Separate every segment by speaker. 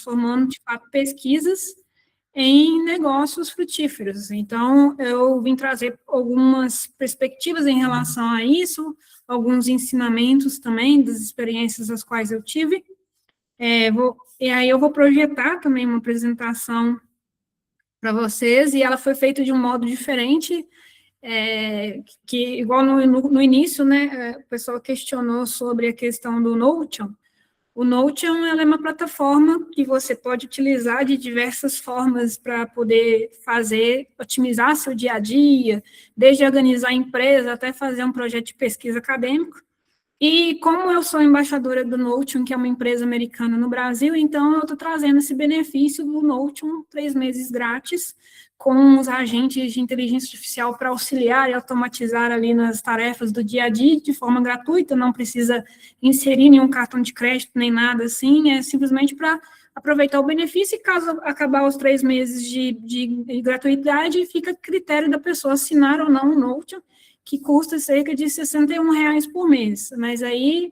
Speaker 1: transformando, de fato, pesquisas em negócios frutíferos. Então, eu vim trazer algumas perspectivas em relação a isso, alguns ensinamentos também das experiências as quais eu tive. E aí eu vou projetar também uma apresentação para vocês, e ela foi feita de um modo diferente, que igual no início, né, o pessoal questionou sobre a questão do Notion. O Notion, ela é uma plataforma que você pode utilizar de diversas formas para poder otimizar seu dia a dia, desde organizar a empresa até fazer um projeto de pesquisa acadêmico. E como eu sou embaixadora do Notion, que é uma empresa americana no Brasil, então eu estou trazendo esse benefício do Notion, 3 meses grátis, com os agentes de inteligência artificial para auxiliar e automatizar ali nas tarefas do dia a dia, de forma gratuita, não precisa inserir nenhum cartão de crédito, nem nada assim, é simplesmente para aproveitar o benefício, e caso acabar os 3 meses de gratuidade, fica a critério da pessoa assinar ou não o Notion, que custa cerca de R$61 por mês, mas aí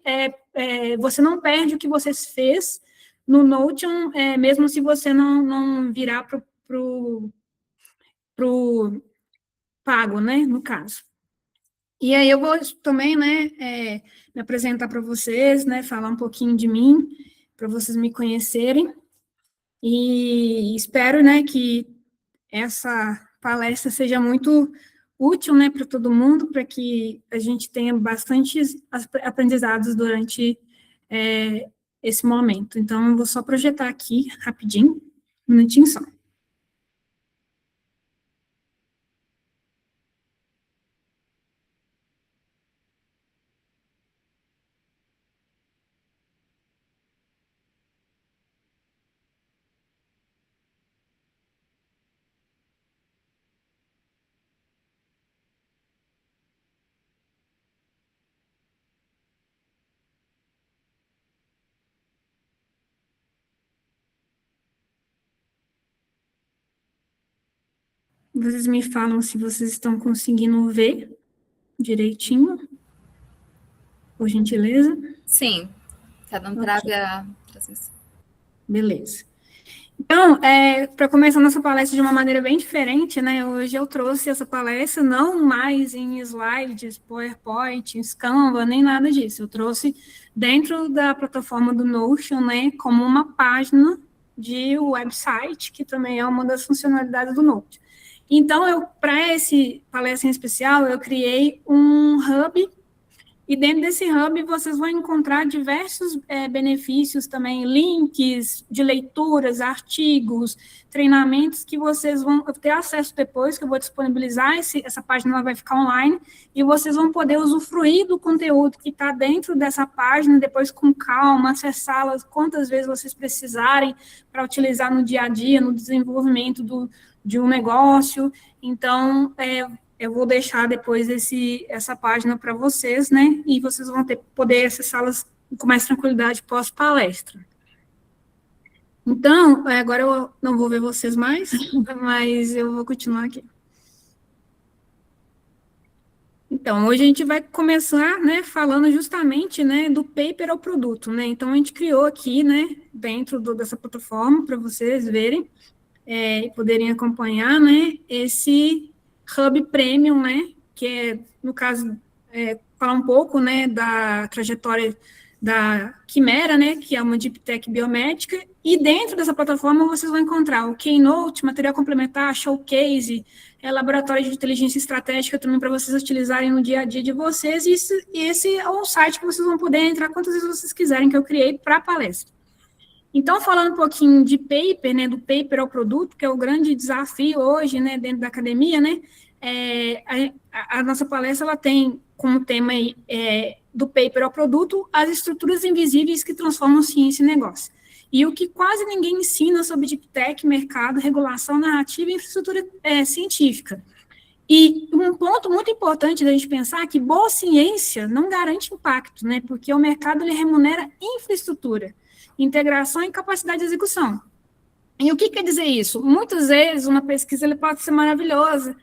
Speaker 1: você não perde o que você fez no Notion, mesmo se você não virar para o pago, né, no caso. E aí eu vou também, né, me apresentar para vocês, né, falar um pouquinho de mim, para vocês me conhecerem, e espero, né, que essa palestra seja muito útil, né, para todo mundo, para que a gente tenha bastantes aprendizados durante esse momento. Então, eu vou só projetar aqui, rapidinho, um minutinho só. Vocês me falam se vocês estão conseguindo ver direitinho, por gentileza.
Speaker 2: Sim, está dando para ver a transmissão.
Speaker 1: Beleza. Então, para começar nossa palestra de uma maneira bem diferente, né, hoje eu trouxe essa palestra não mais em slides, PowerPoint, Canva, nem nada disso. Eu trouxe dentro da plataforma do Notion, né, como uma página de website, que também é uma das funcionalidades do Notion. Então, para esse palestra em especial, eu criei um hub, e dentro desse hub vocês vão encontrar diversos benefícios também, links de leituras, artigos, treinamentos que vocês vão ter acesso depois, que eu vou disponibilizar, essa página ela vai ficar online, e vocês vão poder usufruir do conteúdo que está dentro dessa página, depois com calma, acessá-las quantas vezes vocês precisarem para utilizar no dia a dia, no desenvolvimento de um negócio. Então, eu vou deixar depois essa página para vocês, né? E vocês vão poder acessá-las com mais tranquilidade pós-palestra. Então, agora eu não vou ver vocês mais, mas eu vou continuar aqui. Então, hoje a gente vai começar, né, falando justamente, né, do paper ao produto, né? Então, a gente criou aqui, né, dentro dessa plataforma, para vocês verem e poderem acompanhar, né, esse Hub Premium, né, que é, no caso, falar um pouco, né, da trajetória da Quimera, né, que é uma Deep Tech biomédica, e dentro dessa plataforma vocês vão encontrar o Keynote, material complementar, Showcase, laboratório de inteligência estratégica também para vocês utilizarem no dia a dia de vocês, e esse é um site que vocês vão poder entrar quantas vezes vocês quiserem, que eu criei para a palestra. Então, falando um pouquinho de paper, né, do paper ao produto, que é o grande desafio hoje, né, dentro da academia, né, a nossa palestra, ela tem como tema aí, do paper ao produto, as estruturas invisíveis que transformam ciência em negócio. E o que quase ninguém ensina sobre Deep Tech, mercado, regulação, narrativa e infraestrutura científica. E um ponto muito importante da gente pensar é que boa ciência não garante impacto, né, porque o mercado ele remunera infraestrutura, integração e capacidade de execução. E o que quer dizer isso? Muitas vezes uma pesquisa ela pode ser maravilhosa,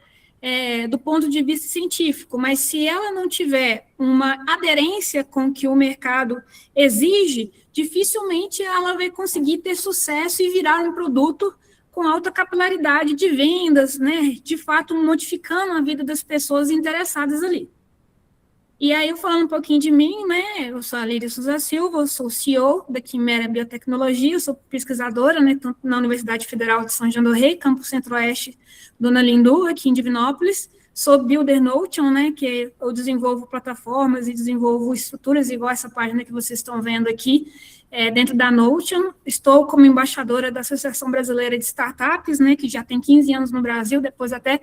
Speaker 1: do ponto de vista científico, mas se ela não tiver uma aderência com o que o mercado exige, dificilmente ela vai conseguir ter sucesso e virar um produto com alta capilaridade de vendas, né, de fato modificando a vida das pessoas interessadas ali. E aí, eu falando um pouquinho de mim, né, eu sou a Lídia Souza Silva, eu sou CEO da Quimera Biotecnologia, eu sou pesquisadora, né, tanto na Universidade Federal de São João do Rei, Campo Centro-Oeste, Dona Lindu, aqui em Divinópolis, sou Builder Notion, né, que eu desenvolvo plataformas e desenvolvo estruturas, igual essa página que vocês estão vendo aqui, dentro da Notion. Estou como embaixadora da Associação Brasileira de Startups, né, que já tem 15 anos no Brasil, depois até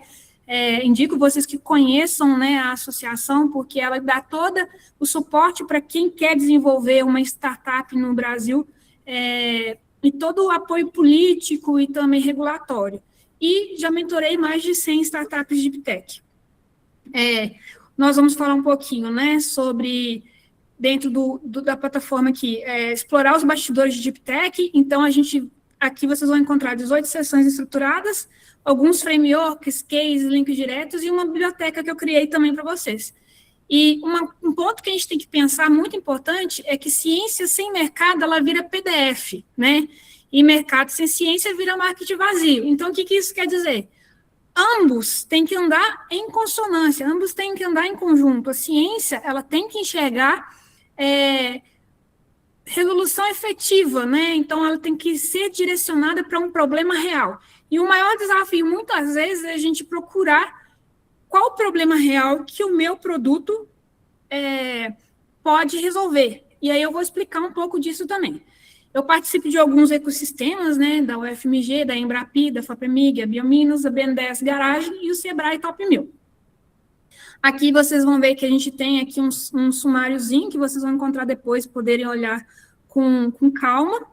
Speaker 1: indico vocês que conheçam, né, a associação, porque ela dá todo o suporte para quem quer desenvolver uma startup no Brasil, e todo o apoio político e também regulatório. E já mentorei mais de 100 startups de Deep Tech. Nós vamos falar um pouquinho, né, sobre, dentro da plataforma aqui, explorar os bastidores de Deep Tech. Então, aqui vocês vão encontrar 18 sessões estruturadas, alguns frameworks, cases, links diretos e uma biblioteca que eu criei também para vocês. E um ponto que a gente tem que pensar muito importante é que ciência sem mercado, ela vira PDF, né? E mercado sem ciência vira marketing vazio. Então, o que isso quer dizer? Ambos têm que andar em consonância, ambos têm que andar em conjunto. A ciência, ela tem que enxergar resolução efetiva, né? Então, ela tem que ser direcionada para um problema real. E o maior desafio, muitas vezes, é a gente procurar qual o problema real que o meu produto pode resolver. E aí eu vou explicar um pouco disso também. Eu participo de alguns ecossistemas, né, da UFMG, da Embrapi, da FAPEMIG, a Biominas, a BNDES Garage e o Sebrae Top 1000. Aqui vocês vão ver que a gente tem aqui um sumáriozinho que vocês vão encontrar depois, poderem olhar com calma.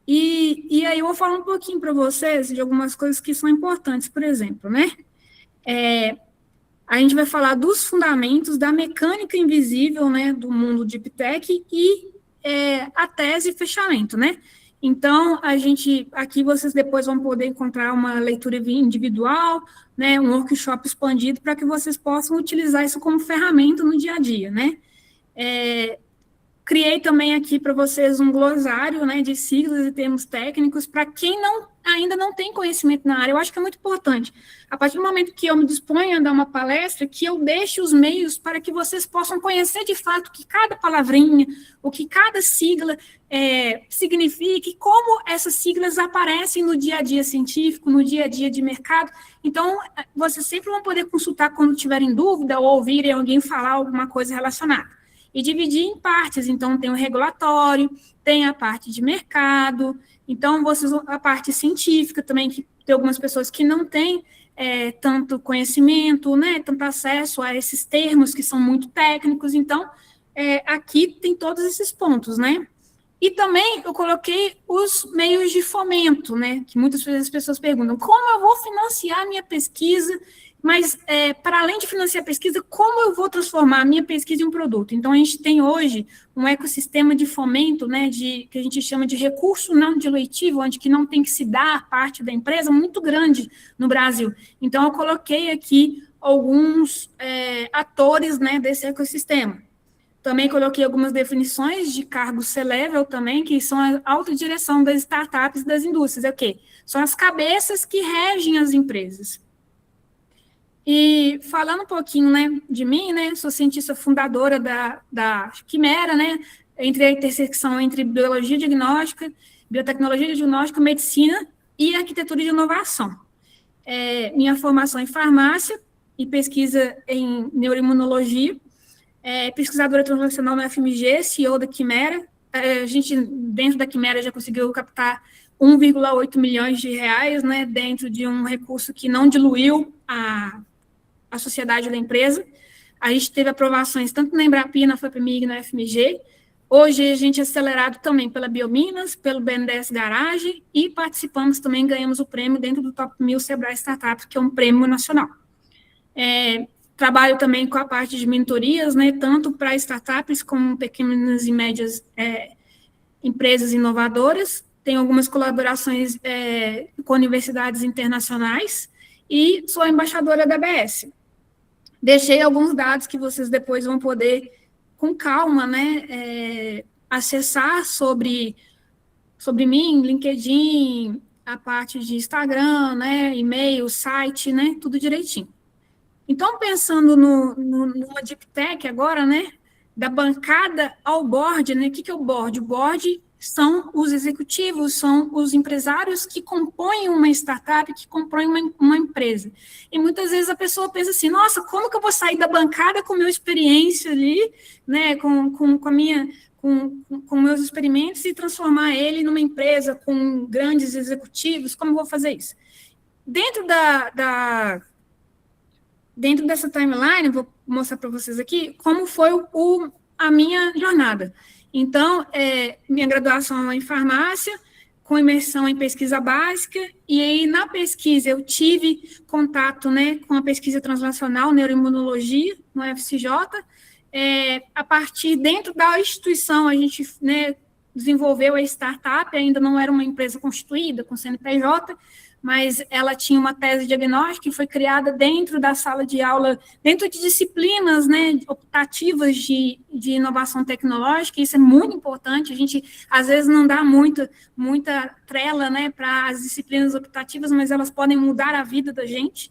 Speaker 1: E aí eu vou falar um pouquinho para vocês de algumas coisas que são importantes, por exemplo, né? A gente vai falar dos fundamentos da mecânica invisível, né, do mundo Deep Tech e a tese e fechamento, né? Então, aqui vocês depois vão poder encontrar uma leitura individual, né, um workshop expandido para que vocês possam utilizar isso como ferramenta no dia a dia, né? Criei também aqui para vocês um glossário, né, de siglas e termos técnicos para quem ainda não tem conhecimento na área. Eu acho que é muito importante. A partir do momento que eu me disponho a dar uma palestra, que eu deixe os meios para que vocês possam conhecer de fato o que cada palavrinha, o que cada sigla significa e como essas siglas aparecem no dia a dia científico, no dia a dia de mercado. Então, vocês sempre vão poder consultar quando tiverem dúvida ou ouvirem alguém falar alguma coisa relacionada. E dividir em partes, então tem o regulatório, tem a parte de mercado, então a parte científica também, que tem algumas pessoas que não têm tanto conhecimento, né, tanto acesso a esses termos que são muito técnicos, então aqui tem todos esses pontos, né. E também eu coloquei os meios de fomento, né, que muitas vezes as pessoas perguntam, como eu vou financiar a minha pesquisa? Mas, para além de financiar a pesquisa, como eu vou transformar a minha pesquisa em um produto? Então, a gente tem hoje um ecossistema de fomento, né, que a gente chama de recurso não dilutivo, onde que não tem que se dar parte da empresa, muito grande no Brasil. Então, eu coloquei aqui alguns atores, né, desse ecossistema. Também coloquei algumas definições de cargos C-level também, que são a autodireção das startups e das indústrias. É o quê? São as cabeças que regem as empresas. E falando um pouquinho, né, de mim, né, sou cientista fundadora da Quimera, né, entre a intersecção entre biologia diagnóstica, biotecnologia diagnóstica, medicina e arquitetura de inovação. Minha formação em farmácia e pesquisa em neuroimunologia, pesquisadora translacional na FMG, CEO da Quimera. A gente, dentro da Quimera, já conseguiu captar 1,8 milhões de reais, né, dentro de um recurso que não diluiu a sociedade da empresa. A gente teve aprovações tanto na Embrapi, na FAPEMIG, na FMG. Hoje a gente é acelerado também pela Biominas, pelo BNDES Garage e participamos também, ganhamos o prêmio dentro do Top 1000 Sebrae Startup, que é um prêmio nacional. Trabalho também com a parte de mentorias, né, tanto para startups como pequenas e médias empresas inovadoras. Tenho algumas colaborações com universidades internacionais e sou embaixadora da ABS. Deixei alguns dados que vocês depois vão poder, com calma, né, acessar sobre mim, LinkedIn, a parte de Instagram, né, e-mail, site, né, tudo direitinho. Então, pensando numa Deep Tech agora, né, da bancada ao board, né, o que é o board? O board são os executivos, são os empresários que compõem uma startup, que compõem uma empresa. E muitas vezes a pessoa pensa assim, nossa, como que eu vou sair da bancada com a minha experiência ali, né, com meus experimentos e transformar ele numa empresa com grandes executivos, como eu vou fazer isso? Dentro dessa timeline, vou mostrar para vocês aqui como foi a minha jornada. Então, minha graduação é em farmácia, com imersão em pesquisa básica, e aí na pesquisa eu tive contato, né, com a pesquisa translacional, neuroimunologia, no FCJ. A partir, dentro da instituição, a gente, né, desenvolveu a startup, ainda não era uma empresa constituída, com CNPJ, mas ela tinha uma tese diagnóstica que foi criada dentro da sala de aula, dentro de disciplinas, né, optativas de inovação tecnológica. Isso é muito importante, a gente, às vezes, não dá muita trela, né, para as disciplinas optativas, mas elas podem mudar a vida da gente.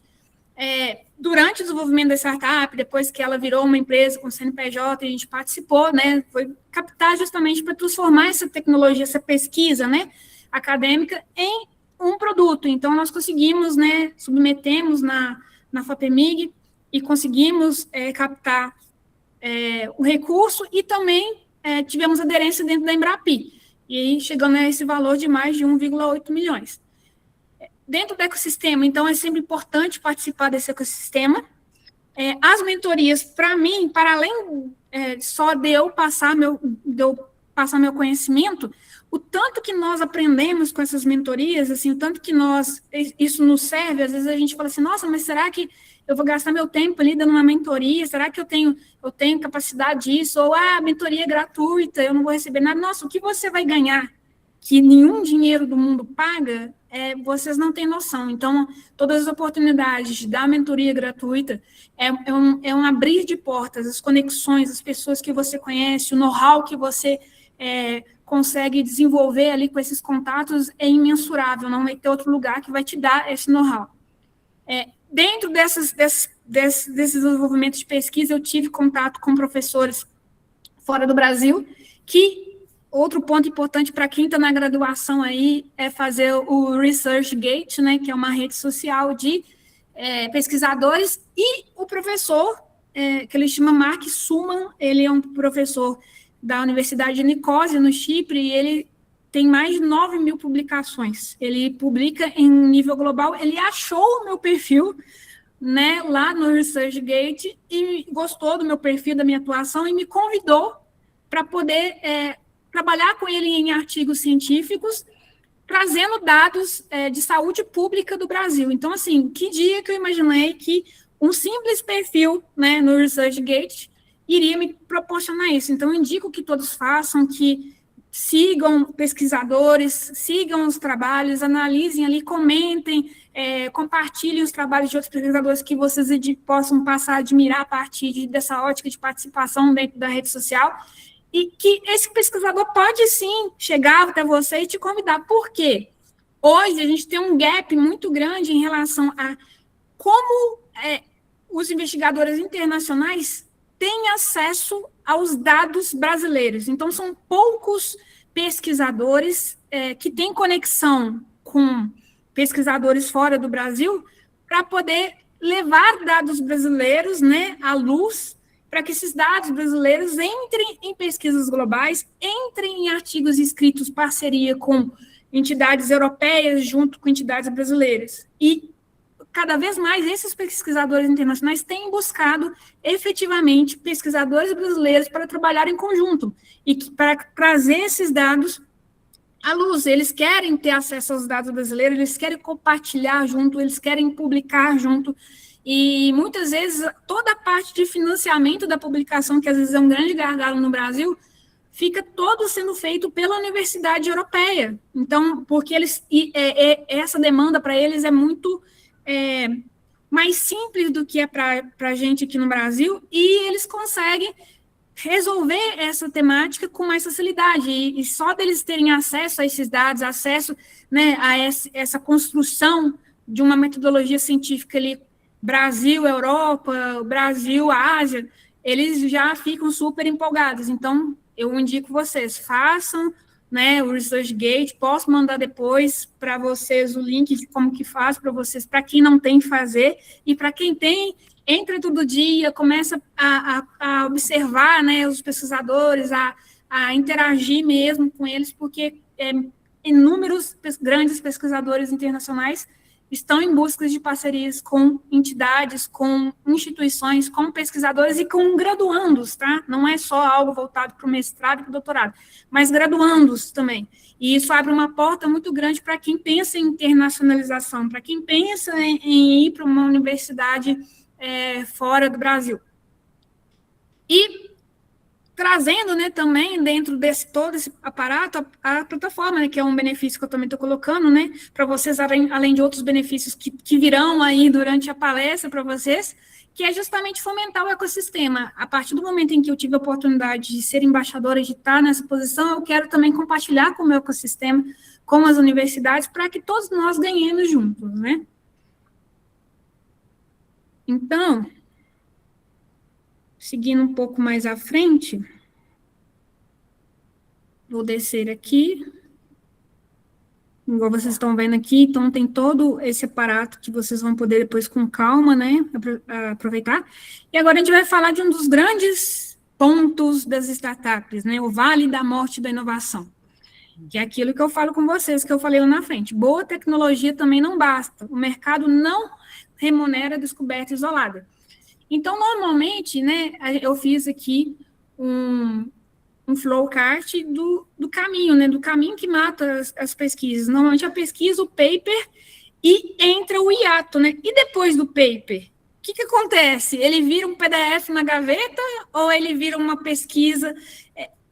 Speaker 1: Durante o desenvolvimento da startup, depois que ela virou uma empresa com CNPJ, a gente participou, né, foi captar justamente para transformar essa tecnologia, essa pesquisa, né, acadêmica em um produto. Então, nós conseguimos, né, submetemos na FAPEMIG e conseguimos captar o recurso e também tivemos aderência dentro da Embrapi, e aí chegando a esse valor de mais de 1,8 milhões. Dentro do ecossistema, então, é sempre importante participar desse ecossistema. As mentorias, para mim, para além só de eu passar meu conhecimento, o tanto que nós aprendemos com essas mentorias, assim, o tanto que isso nos serve, às vezes a gente fala assim, nossa, mas será que eu vou gastar meu tempo ali dando uma mentoria? Será que eu tenho capacidade disso? Ou, a mentoria é gratuita, eu não vou receber nada. Nossa, o que você vai ganhar que nenhum dinheiro do mundo paga, vocês não têm noção. Então, todas as oportunidades da mentoria gratuita é um abrir de portas, as conexões, as pessoas que você conhece, o know-how que você consegue desenvolver ali com esses contatos é imensurável, não vai ter outro lugar que vai te dar esse know-how. Dentro desses desenvolvimentos de pesquisa, eu tive contato com professores fora do Brasil, que outro ponto importante para quem está na graduação aí é fazer o ResearchGate, né, que é uma rede social de pesquisadores, e o professor, que ele chama Mark Suman, ele é um professor da Universidade de Nicósia, no Chipre, e ele tem mais de 9 mil publicações. Ele publica em nível global. Ele achou o meu perfil, né, lá no ResearchGate e gostou do meu perfil, da minha atuação, e me convidou para poder trabalhar com ele em artigos científicos, trazendo dados de saúde pública do Brasil. Então, assim, que dia que eu imaginei que um simples perfil, né, no ResearchGate iria me proporcionar isso. Então, eu indico que todos façam, que sigam pesquisadores, sigam os trabalhos, analisem ali, comentem, compartilhem os trabalhos de outros pesquisadores que vocês possam passar a admirar a partir dessa ótica de participação dentro da rede social, e que esse pesquisador pode, sim, chegar até você e te convidar. Por quê? Hoje, a gente tem um gap muito grande em relação a como os investigadores internacionais têm acesso aos dados brasileiros. Então, são poucos pesquisadores que têm conexão com pesquisadores fora do Brasil para poder levar dados brasileiros, né, à luz, para que esses dados brasileiros entrem em pesquisas globais, entrem em artigos escritos em parceria com entidades europeias junto com entidades brasileiras. E cada vez mais esses pesquisadores internacionais têm buscado efetivamente pesquisadores brasileiros para trabalhar em conjunto e para trazer esses dados à luz. Eles querem ter acesso aos dados brasileiros, eles querem compartilhar junto, eles querem publicar junto, e muitas vezes toda a parte de financiamento da publicação, que às vezes é um grande gargalo no Brasil, fica todo sendo feito pela Universidade Europeia. Então, porque essa demanda para eles é muito mais simples do que é para a gente aqui no Brasil, e eles conseguem resolver essa temática com mais facilidade, e só deles terem acesso a esses dados, acesso, né, a essa construção de uma metodologia científica ali, Brasil, Europa, Brasil, Ásia, eles já ficam super empolgados. Então, eu indico vocês, façam, né, o ResearchGate, posso mandar depois para vocês o link de como que faz para vocês, para quem não tem que fazer, e para quem tem, entra todo dia, começa a observar, né, os pesquisadores, a interagir mesmo com eles, porque inúmeros grandes pesquisadores internacionais estão em busca de parcerias com entidades, com instituições, com pesquisadores e com graduandos, tá? Não é só algo voltado para o mestrado e para o doutorado, mas graduandos também. E isso abre uma porta muito grande para quem pensa em internacionalização, para quem pensa em ir para uma universidade fora do Brasil. E trazendo, né, também dentro desse todo esse aparato, a plataforma, né, que é um benefício que eu também estou colocando, né, para vocês, além de outros benefícios que virão aí durante a palestra para vocês, que é justamente fomentar o ecossistema. A partir do momento em que eu tive a oportunidade de ser embaixadora, de estar nessa posição, eu quero também compartilhar com o meu ecossistema, com as universidades, para que todos nós ganhemos juntos, né. Então, seguindo um pouco mais à frente, vou descer aqui, igual vocês estão vendo aqui, então tem todo esse aparato que vocês vão poder depois com calma, né, aproveitar. E agora a gente vai falar de um dos grandes pontos das startups, né, o vale da morte da inovação, que é aquilo que eu falo com vocês, que eu falei lá na frente. Boa tecnologia também não basta, o mercado não remunera a descoberta isolada. Então, normalmente, né, eu fiz aqui um flowchart do caminho, né, do caminho que mata as pesquisas. Normalmente, a pesquisa, o paper, e entra o hiato, né? E depois do paper, o que acontece? Ele vira um PDF na gaveta ou ele vira uma pesquisa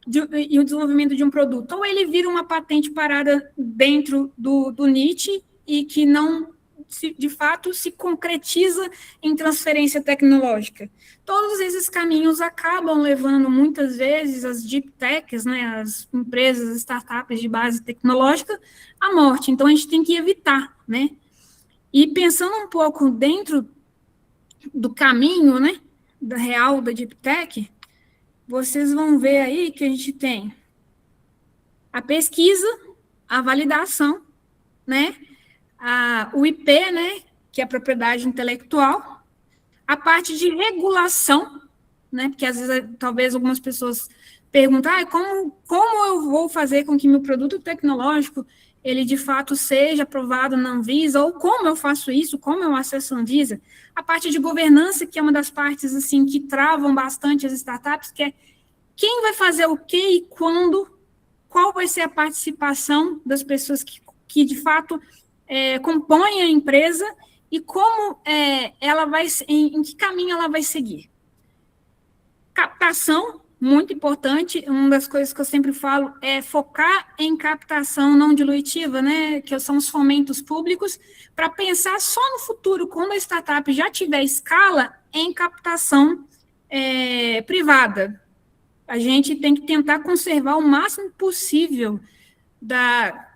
Speaker 1: e o desenvolvimento de um produto? Ou ele vira uma patente parada dentro do niche e que não de fato se concretiza em transferência tecnológica. Todos esses caminhos acabam levando muitas vezes as deep techs, né, as empresas, as startups de base tecnológica, à morte. Então a gente tem que evitar, né? E pensando um pouco dentro do caminho, né, da real da deep tech, vocês vão ver aí que a gente tem a pesquisa, a validação, né, o IP, né, que é a propriedade intelectual, a parte de regulação, né, porque às vezes talvez algumas pessoas perguntam, como eu vou fazer com que meu produto tecnológico ele de fato seja aprovado na Anvisa, ou como eu faço isso, como eu acesso a Anvisa, a parte de governança, que é uma das partes assim que travam bastante as startups, que é quem vai fazer o quê e quando, qual vai ser a participação das pessoas que de fato compõe a empresa e como ela vai, em que caminho ela vai seguir. Captação, muito importante, uma das coisas que eu sempre falo é focar em captação não dilutiva, né, que são os fomentos públicos, para pensar só no futuro, quando a startup já tiver escala, em captação privada. A gente tem que tentar conservar o máximo possível da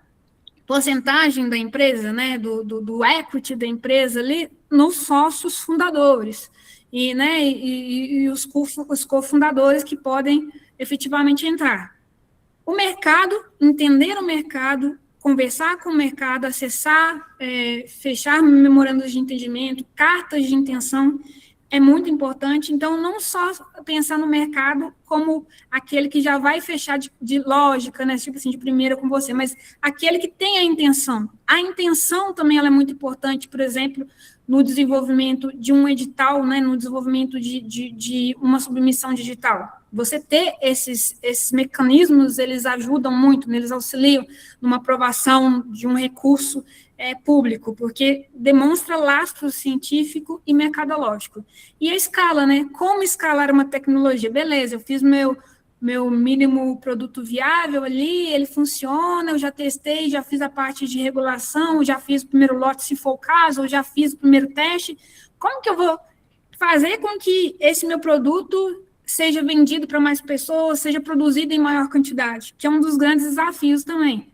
Speaker 1: porcentagem da empresa, né, do equity da empresa ali, nos sócios fundadores, e os cofundadores que podem efetivamente entrar. O mercado, entender o mercado, conversar com o mercado, acessar, fechar memorandos de entendimento, cartas de intenção, é muito importante. Então, não só pensar no mercado como aquele que já vai fechar de lógica, né, tipo assim, de primeira com você, mas aquele que tem a intenção. A intenção também ela é muito importante, por exemplo, no desenvolvimento de um edital, né, no desenvolvimento de uma submissão digital. Você ter esses mecanismos, eles ajudam muito, eles auxiliam numa aprovação de um recurso público, porque demonstra lastro científico e mercadológico. E a escala, né? Como escalar uma tecnologia? Beleza, eu fiz meu meu mínimo produto viável ali, ele funciona, eu já testei, já fiz a parte de regulação, já fiz o primeiro lote, se for o caso, ou já fiz o primeiro teste. Como que eu vou fazer com que esse meu produto seja vendido para mais pessoas, seja produzido em maior quantidade? Que é um dos grandes desafios também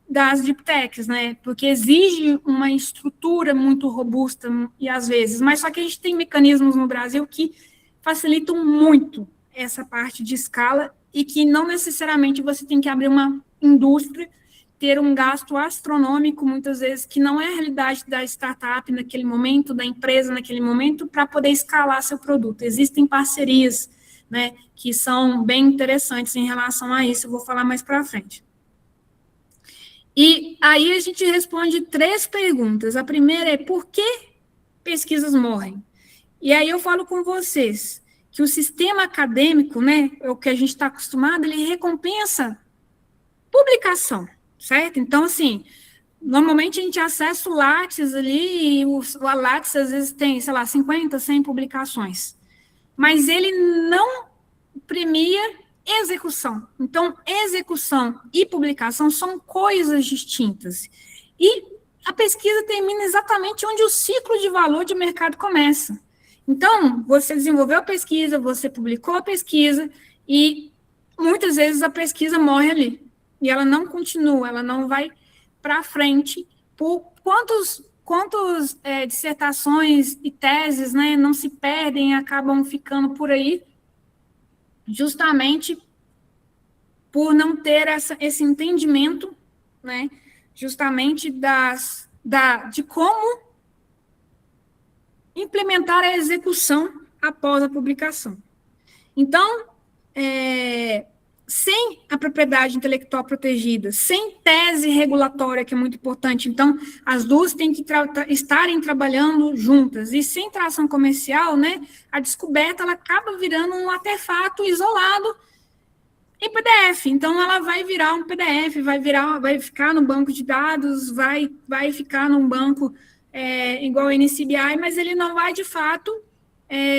Speaker 1: das deep techs, né? Porque exige uma estrutura muito robusta e às vezes, mas só que a gente tem mecanismos no Brasil que facilitam muito essa parte de escala e que não necessariamente você tem que abrir uma indústria, ter um gasto astronômico, muitas vezes, que não é a realidade da startup naquele momento, da empresa naquele momento, para poder escalar seu produto. Existem parcerias, né, que são bem interessantes em relação a isso, eu vou falar mais para frente. E aí a gente responde 3 perguntas. A primeira é, por que pesquisas morrem? E aí eu falo com vocês que o sistema acadêmico, né, o que a gente está acostumado, ele recompensa publicação, certo? Então, assim, normalmente a gente acessa o Lattes ali, e o Lattes às vezes tem, sei lá, 50, 100 publicações. Mas ele não premia execução. Então, execução e publicação são coisas distintas. E a pesquisa termina exatamente onde o ciclo de valor de mercado começa. Então, você desenvolveu a pesquisa, você publicou a pesquisa, e muitas vezes a pesquisa morre ali. E ela não continua, ela não vai para frente. Por quantas dissertações e teses, né, não se perdem e acabam ficando por aí, justamente por não ter esse entendimento, né, justamente de como implementar a execução após a publicação. Então, sem a propriedade intelectual protegida, sem tese regulatória, que é muito importante, então, as duas têm que estarem trabalhando juntas, e sem tração comercial, né, a descoberta ela acaba virando um artefato isolado em PDF. Então, ela vai virar um PDF, vai ficar no banco de dados, vai ficar num banco igual o NCBI, mas ele não vai, de fato,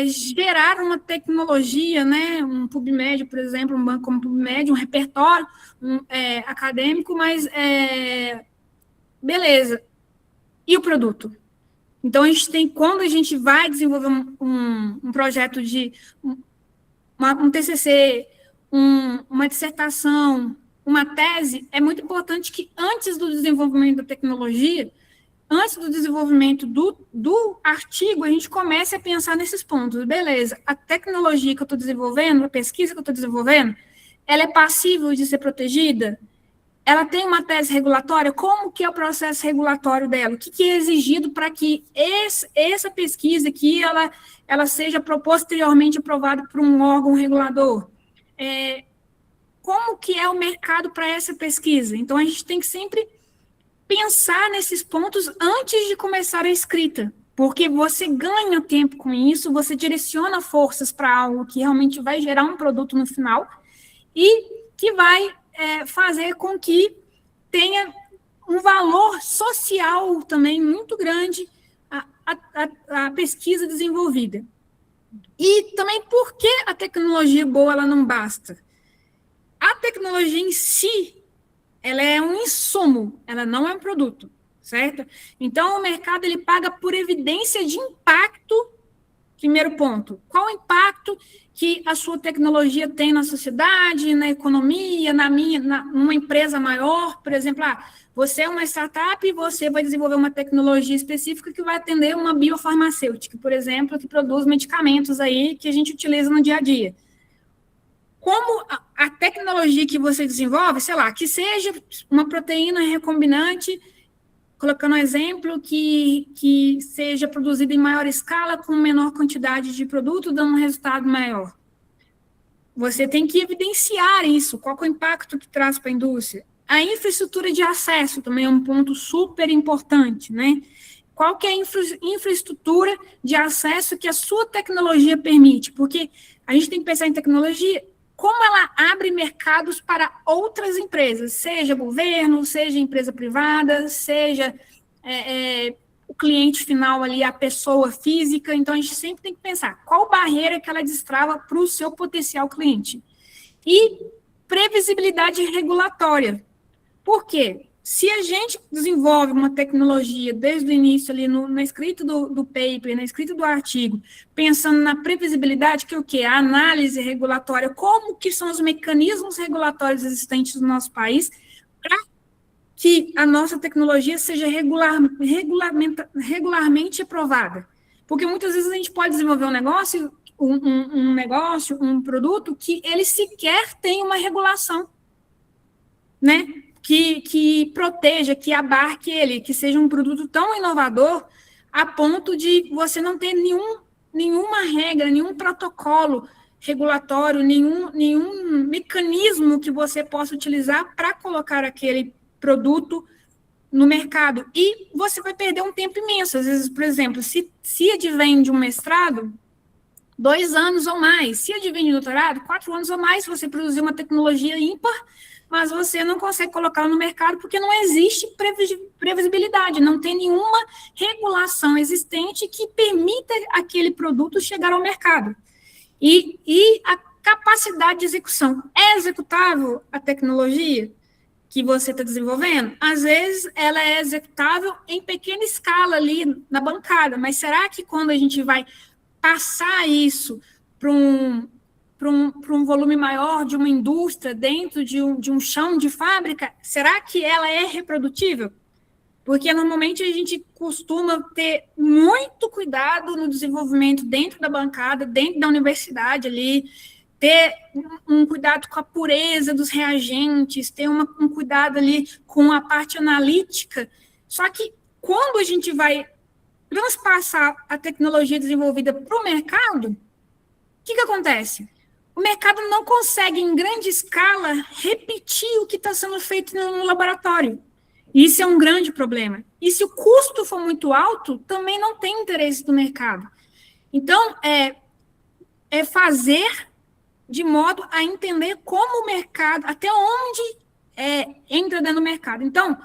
Speaker 1: gerar uma tecnologia, né, um PubMed, por exemplo, um banco como PubMed, um repertório acadêmico, mas beleza. E o produto? Então, quando a gente vai desenvolver um projeto de um TCC, uma dissertação, uma tese, é muito importante que antes do desenvolvimento da tecnologia, antes do desenvolvimento do artigo, a gente comece a pensar nesses pontos. Beleza, a tecnologia que eu estou desenvolvendo, a pesquisa que eu estou desenvolvendo, ela é passível de ser protegida? Ela tem uma tese regulatória? Como que é o processo regulatório dela? O que é exigido para que essa pesquisa aqui, ela seja posteriormente aprovada por um órgão regulador? Como que é o mercado para essa pesquisa? Então, a gente tem que sempre pensar nesses pontos antes de começar a escrita, porque você ganha tempo com isso, você direciona forças para algo que realmente vai gerar um produto no final e que vai fazer com que tenha um valor social também muito grande a pesquisa desenvolvida. E também por que a tecnologia boa ela não basta? A tecnologia em si, ela é um insumo, ela não é um produto, certo? Então, o mercado ele paga por evidência de impacto. Primeiro ponto, qual o impacto que a sua tecnologia tem na sociedade, na economia, numa empresa maior? Por exemplo, você é uma startup e você vai desenvolver uma tecnologia específica que vai atender uma biofarmacêutica, por exemplo, que produz medicamentos aí que a gente utiliza no dia a dia. Como a tecnologia que você desenvolve, sei lá, que seja uma proteína recombinante, colocando um exemplo, que seja produzida em maior escala, com menor quantidade de produto, dando um resultado maior. Você tem que evidenciar isso, qual é o impacto que traz para a indústria. A infraestrutura de acesso também é um ponto super importante, né? Qual que é a infraestrutura de acesso que a sua tecnologia permite? Porque a gente tem que pensar em tecnologia, como ela abre mercados para outras empresas, seja governo, seja empresa privada, seja o cliente final ali, a pessoa física. Então, a gente sempre tem que pensar qual barreira que ela destrava para o seu potencial cliente. E previsibilidade regulatória. Por quê? Se a gente desenvolve uma tecnologia desde o início ali na escrita do paper, na escrita do artigo, pensando na previsibilidade, que é o quê? A análise regulatória, como que são os mecanismos regulatórios existentes no nosso país para que a nossa tecnologia seja regularmente aprovada. Porque muitas vezes a gente pode desenvolver um negócio, um produto que ele sequer tem uma regulação, né? Que proteja, que abarque ele, que seja um produto tão inovador a ponto de você não ter nenhuma regra, nenhum protocolo regulatório, nenhum mecanismo que você possa utilizar para colocar aquele produto no mercado. E você vai perder um tempo imenso. Às vezes, por exemplo, se advém de um mestrado, 2 anos ou mais. Se advém de doutorado, 4 anos ou mais, você produzir uma tecnologia ímpar, mas você não consegue colocá-la no mercado porque não existe previsibilidade, não tem nenhuma regulação existente que permita aquele produto chegar ao mercado. E a capacidade de execução. É executável a tecnologia que você está desenvolvendo? Às vezes, ela é executável em pequena escala ali na bancada, mas será que quando a gente vai passar isso para um volume maior de uma indústria, dentro de um chão de fábrica, será que ela é reprodutível? Porque normalmente a gente costuma ter muito cuidado no desenvolvimento dentro da bancada, dentro da universidade ali, ter um cuidado com a pureza dos reagentes, ter um cuidado ali com a parte analítica. Só que quando a gente vai transpassar a tecnologia desenvolvida para o mercado, o que acontece? O mercado não consegue, em grande escala, repetir o que está sendo feito no laboratório. Isso é um grande problema. E se o custo for muito alto, também não tem interesse do mercado. Então, é fazer de modo a entender como o mercado, até onde entra dentro do mercado. Então,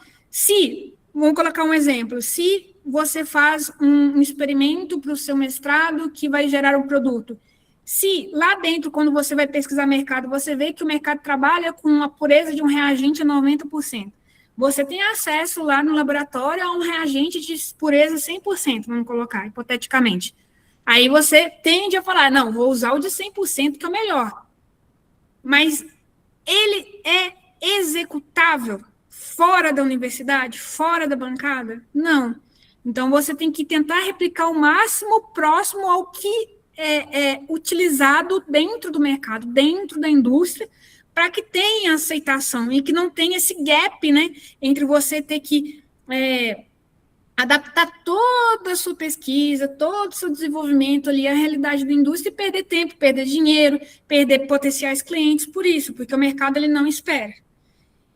Speaker 1: vamos colocar um exemplo, se você faz um experimento para o seu mestrado que vai gerar um produto, se lá dentro, quando você vai pesquisar mercado, você vê que o mercado trabalha com a pureza de um reagente a 90%, você tem acesso lá no laboratório a um reagente de pureza 100%, vamos colocar, hipoteticamente. Aí você tende a falar, não, vou usar o de 100%, que é o melhor. Mas ele é executável fora da universidade, fora da bancada? Não. Então, você tem que tentar replicar o máximo próximo ao que é utilizado dentro do mercado, dentro da indústria, para que tenha aceitação e que não tenha esse gap, né, entre você ter que adaptar toda a sua pesquisa, todo o seu desenvolvimento ali à realidade da indústria e perder tempo, perder dinheiro, perder potenciais clientes por isso, porque o mercado ele não espera.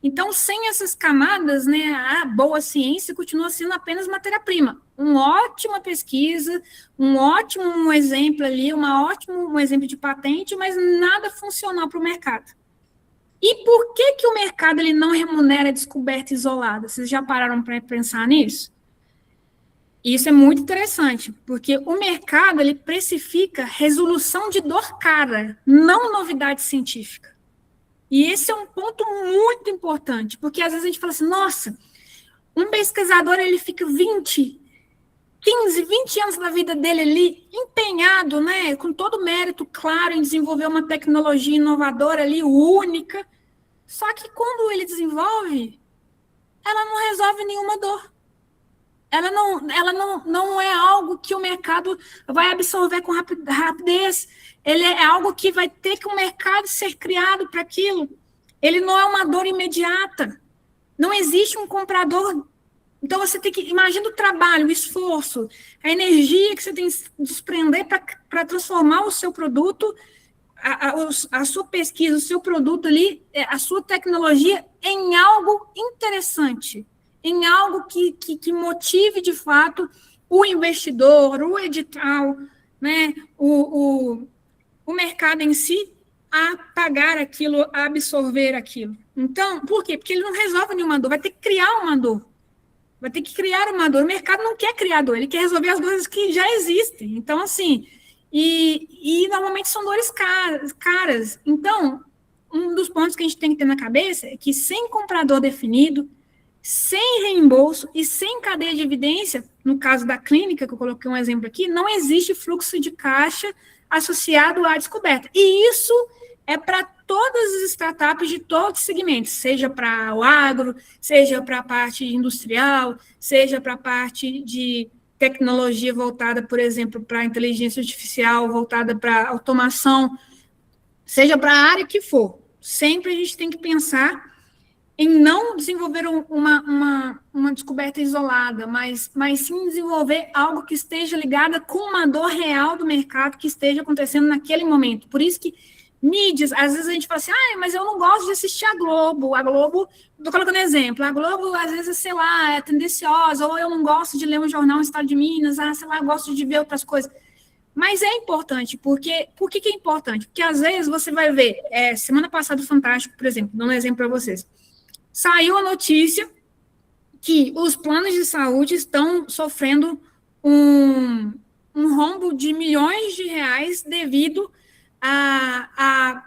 Speaker 1: Então, sem essas camadas, né, a boa ciência continua sendo apenas matéria-prima. Uma ótima pesquisa, um ótimo exemplo ali, um exemplo de patente, mas nada funcional para o mercado. E por que o mercado ele não remunera a descoberta isolada? Vocês já pararam para pensar nisso? Isso é muito interessante, porque o mercado ele precifica resolução de dor cara, não novidade científica. E esse é um ponto muito importante, porque às vezes a gente fala assim, nossa, um pesquisador ele fica 15, 20 anos da vida dele ali empenhado, né, com todo o mérito claro em desenvolver uma tecnologia inovadora ali, única, só que quando ele desenvolve, ela não resolve nenhuma dor. Ela não é algo que o mercado vai absorver com rapidez. Ele é algo que vai ter que o mercado ser criado para aquilo. Ele não é uma dor imediata. Não existe um comprador. Então, você tem que... Imagina o trabalho, o esforço, a energia que você tem que desprender para transformar o seu produto, a sua pesquisa, o seu produto ali, a sua tecnologia em algo interessante, em algo que motive, de fato, o investidor, o edital, né, o mercado em si, a pagar aquilo, a absorver aquilo. Então, por quê? Porque ele não resolve nenhuma dor, vai ter que criar uma dor. Vai ter que criar uma dor. O mercado não quer criar dor, ele quer resolver as dores que já existem. Então, assim, e normalmente são dores caras. Então, um dos pontos que a gente tem que ter na cabeça é que sem comprador definido, sem reembolso e sem cadeia de evidência, no caso da clínica, que eu coloquei um exemplo aqui, não existe fluxo de caixa associado à descoberta. E isso é para todas as startups de todos os segmentos, seja para o agro, seja para a parte industrial, seja para a parte de tecnologia voltada, por exemplo, para a inteligência artificial, voltada para automação, seja para a área que for. Sempre a gente tem que pensar em não desenvolver uma descoberta isolada, mas sim desenvolver algo que esteja ligado com uma dor real do mercado que esteja acontecendo naquele momento. Por isso que mídias, às vezes a gente fala assim, mas eu não gosto de assistir a Globo, estou colocando exemplo, a Globo às vezes, sei lá, é tendenciosa, ou eu não gosto de ler um jornal no Estado de Minas, sei lá, eu gosto de ver outras coisas. Mas é importante, por que é importante? Porque às vezes você vai ver, semana passada, Fantástico, por exemplo, dando um exemplo para vocês, saiu a notícia que os planos de saúde estão sofrendo um rombo de milhões de reais devido a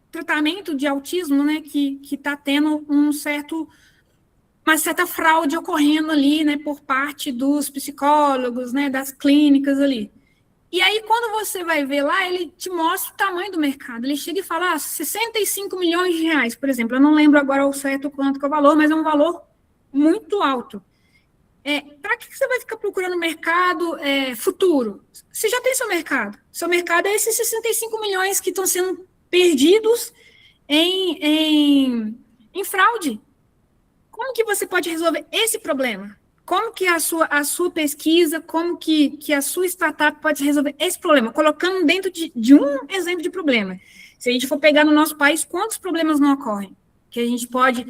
Speaker 1: tratamento de autismo, né, que está tendo uma certa fraude ocorrendo ali, né, por parte dos psicólogos, né, das clínicas ali. E aí, quando você vai ver lá, ele te mostra o tamanho do mercado. Ele chega e fala, 65 milhões de reais, por exemplo. Eu não lembro agora ao certo quanto que é o valor, mas é um valor muito alto. Para que você vai ficar procurando mercado futuro? Você já tem seu mercado. Seu mercado é esses 65 milhões que estão sendo perdidos em fraude. Como que você pode resolver esse problema? Como que a sua pesquisa, como que a sua startup pode resolver esse problema? Colocando dentro de um exemplo de problema. Se a gente for pegar no nosso país, quantos problemas não ocorrem? Que a gente pode...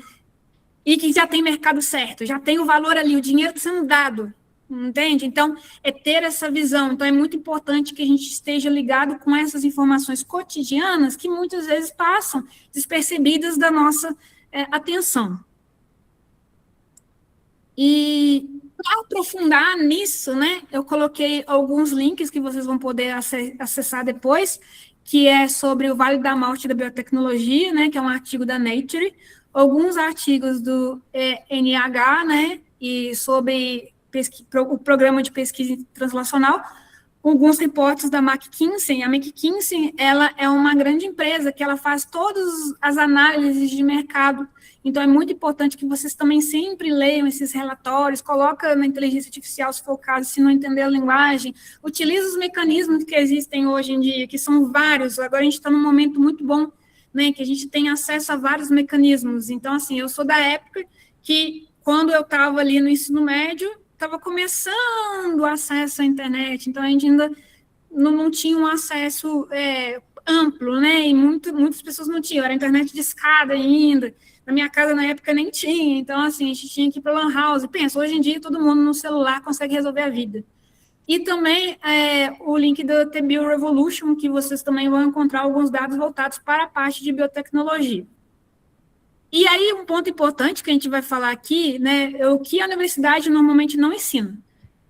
Speaker 1: E que já tem mercado certo, já tem o valor ali, o dinheiro sendo dado, entende? Então, é ter essa visão. Então, é muito importante que a gente esteja ligado com essas informações cotidianas que muitas vezes passam despercebidas da nossa atenção. E para aprofundar nisso, né, eu coloquei alguns links que vocês vão poder acessar depois, que é sobre o Vale da Morte da Biotecnologia, né, que é um artigo da Nature, alguns artigos do NIH, né, e sobre o programa de pesquisa translacional, alguns reportes da McKinsey. A McKinsey, ela é uma grande empresa que ela faz todas as análises de mercado. Então, é muito importante que vocês também sempre leiam esses relatórios, coloca na inteligência artificial, se for o caso, se não entender a linguagem, utiliza os mecanismos que existem hoje em dia, que são vários. Agora, a gente está num momento muito bom, né, que a gente tem acesso a vários mecanismos. Então, assim, eu sou da época que, quando eu estava ali no ensino médio, estava começando o acesso à internet, então a gente ainda não tinha um acesso amplo, né, e muitas pessoas não tinham, era internet de escada ainda, na minha casa na época nem tinha, então assim, a gente tinha que ir para lan house, pensa, hoje em dia todo mundo no celular consegue resolver a vida. E também o link do The Bio Revolution, que vocês também vão encontrar alguns dados voltados para a parte de biotecnologia. E aí, um ponto importante que a gente vai falar aqui, né, é o que a universidade normalmente não ensina.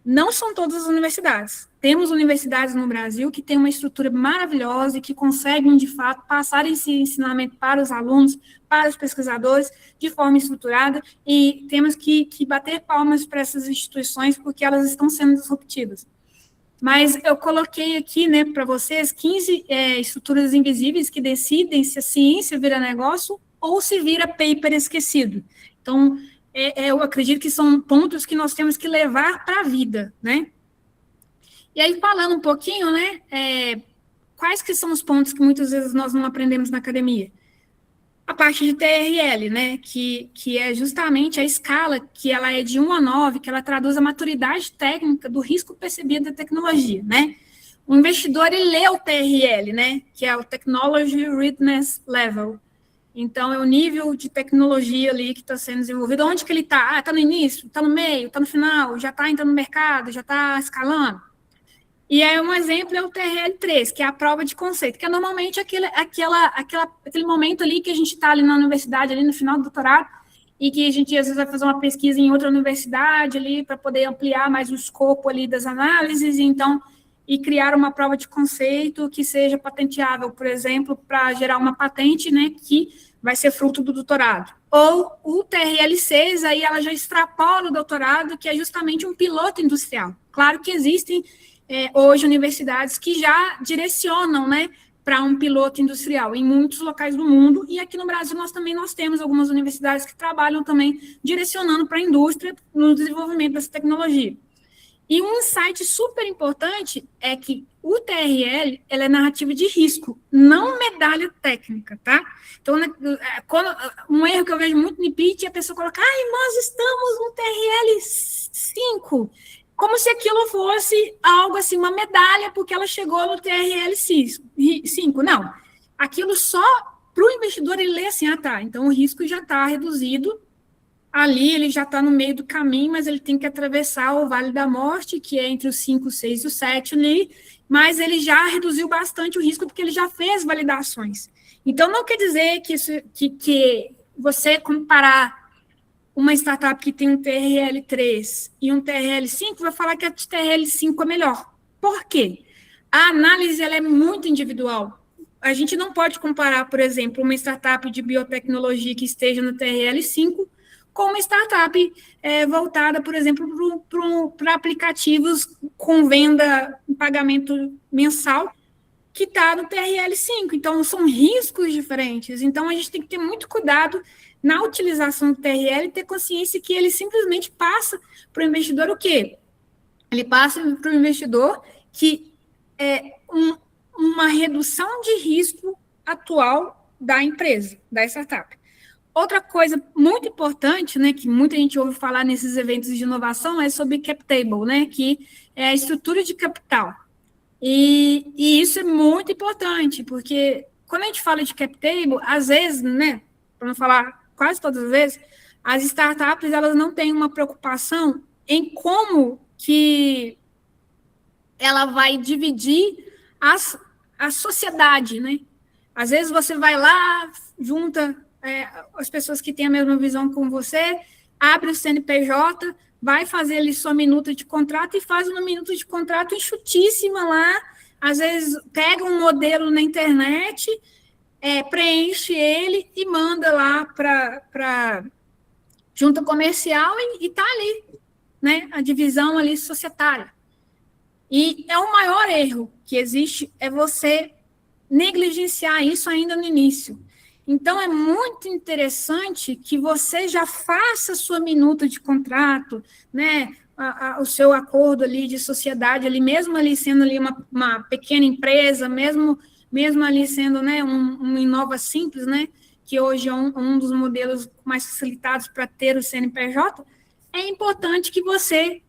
Speaker 1: Não são todas as universidades. Temos universidades no Brasil que têm uma estrutura maravilhosa e que conseguem, de fato, passar esse ensinamento para os alunos, para os pesquisadores, de forma estruturada, e temos que bater palmas para essas instituições, porque elas estão sendo disruptivas. Mas eu coloquei aqui, né, para vocês, 15 estruturas invisíveis que decidem se a ciência vira negócio ou se vira paper esquecido. Então, eu acredito que são pontos que nós temos que levar para a vida, né? E aí, falando um pouquinho, né, quais que são os pontos que muitas vezes nós não aprendemos na academia? A parte de TRL, né, que é justamente a escala, que ela é de 1 a 9, que ela traduz a maturidade técnica do risco percebido da tecnologia, né? O investidor, ele lê o TRL, né, que é o Technology Readiness Level. Então, é o nível de tecnologia ali que está sendo desenvolvido. Onde que ele está? Está no início, está no meio, está no final, já está entrando no mercado, já está escalando. E aí, um exemplo é o TRL3, que é a prova de conceito, que é normalmente aquele momento ali que a gente está ali na universidade, ali no final do doutorado, e que a gente, às vezes, vai fazer uma pesquisa em outra universidade ali para poder ampliar mais o escopo ali das análises. Então, e criar uma prova de conceito que seja patenteável, por exemplo, para gerar uma patente, né, que vai ser fruto do doutorado. Ou o TRL6, aí ela já extrapola o doutorado, que é justamente um piloto industrial. Claro que existem hoje universidades que já direcionam, né, para um piloto industrial em muitos locais do mundo, e aqui no Brasil nós temos algumas universidades que trabalham também direcionando para a indústria no desenvolvimento dessa tecnologia. E um insight super importante é que o TRL ela é narrativa de risco, não medalha técnica, tá? Então, um erro que eu vejo muito no pitch é a pessoa colocar, nós estamos no TRL 5, como se aquilo fosse algo assim, uma medalha, porque ela chegou no TRL 5. Não, aquilo só para o investidor ele ler assim, então o risco já está reduzido, ali ele já está no meio do caminho, mas ele tem que atravessar o Vale da Morte, que é entre os 5, 6 e o 7 ali, mas ele já reduziu bastante o risco, porque ele já fez validações. Então, não quer dizer que você comparar uma startup que tem um TRL 3 e um TRL 5, vai falar que a TRL 5 é melhor. Por quê? A análise ela é muito individual. A gente não pode comparar, por exemplo, uma startup de biotecnologia que esteja no TRL 5 com uma startup voltada, por exemplo, para aplicativos com venda em pagamento mensal, que está no TRL 5. Então, são riscos diferentes. Então, a gente tem que ter muito cuidado na utilização do TRL e ter consciência que ele simplesmente passa para o investidor o quê? Ele passa para o investidor que é uma redução de risco atual da empresa, da startup. Outra coisa muito importante, né, que muita gente ouve falar nesses eventos de inovação é sobre cap table, né, que é a estrutura de capital. E isso é muito importante, porque quando a gente fala de cap table, às vezes, né, para não falar quase todas as vezes, as startups elas não têm uma preocupação em como que ela vai dividir a sociedade, né? Às vezes você vai lá, junta as pessoas que têm a mesma visão com você, abre o CNPJ, vai fazer ali sua minuta de contrato e faz uma minuta de contrato enxutíssima lá, às vezes pega um modelo na internet, preenche ele e manda lá para junta comercial e está ali, né? A divisão ali societária. E o maior erro que existe é você negligenciar isso ainda no início. Então, é muito interessante que você já faça a sua minuta de contrato, né, o seu acordo ali de sociedade, ali, mesmo ali sendo ali uma pequena empresa, mesmo ali sendo, né, um Inova Simples, né, que hoje é um dos modelos mais facilitados para ter o CNPJ, é importante que você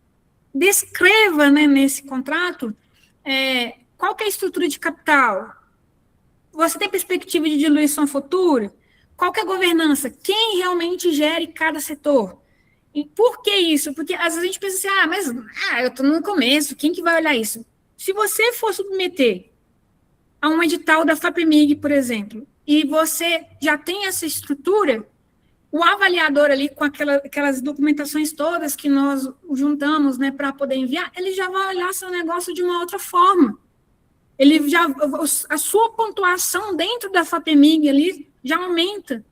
Speaker 1: descreva, né, nesse contrato qual que é a estrutura de capital. Você tem perspectiva de diluição futura? Qual que é a governança? Quem realmente gere cada setor? E por que isso? Porque às vezes a gente pensa assim, eu estou no começo, quem que vai olhar isso? Se você for submeter a um edital da FAPEMIG, por exemplo, e você já tem essa estrutura, o avaliador ali, com aquelas documentações todas que nós juntamos, né, para poder enviar, ele já vai olhar seu negócio de uma outra forma. A sua pontuação dentro da FAPEMIG ali já aumenta,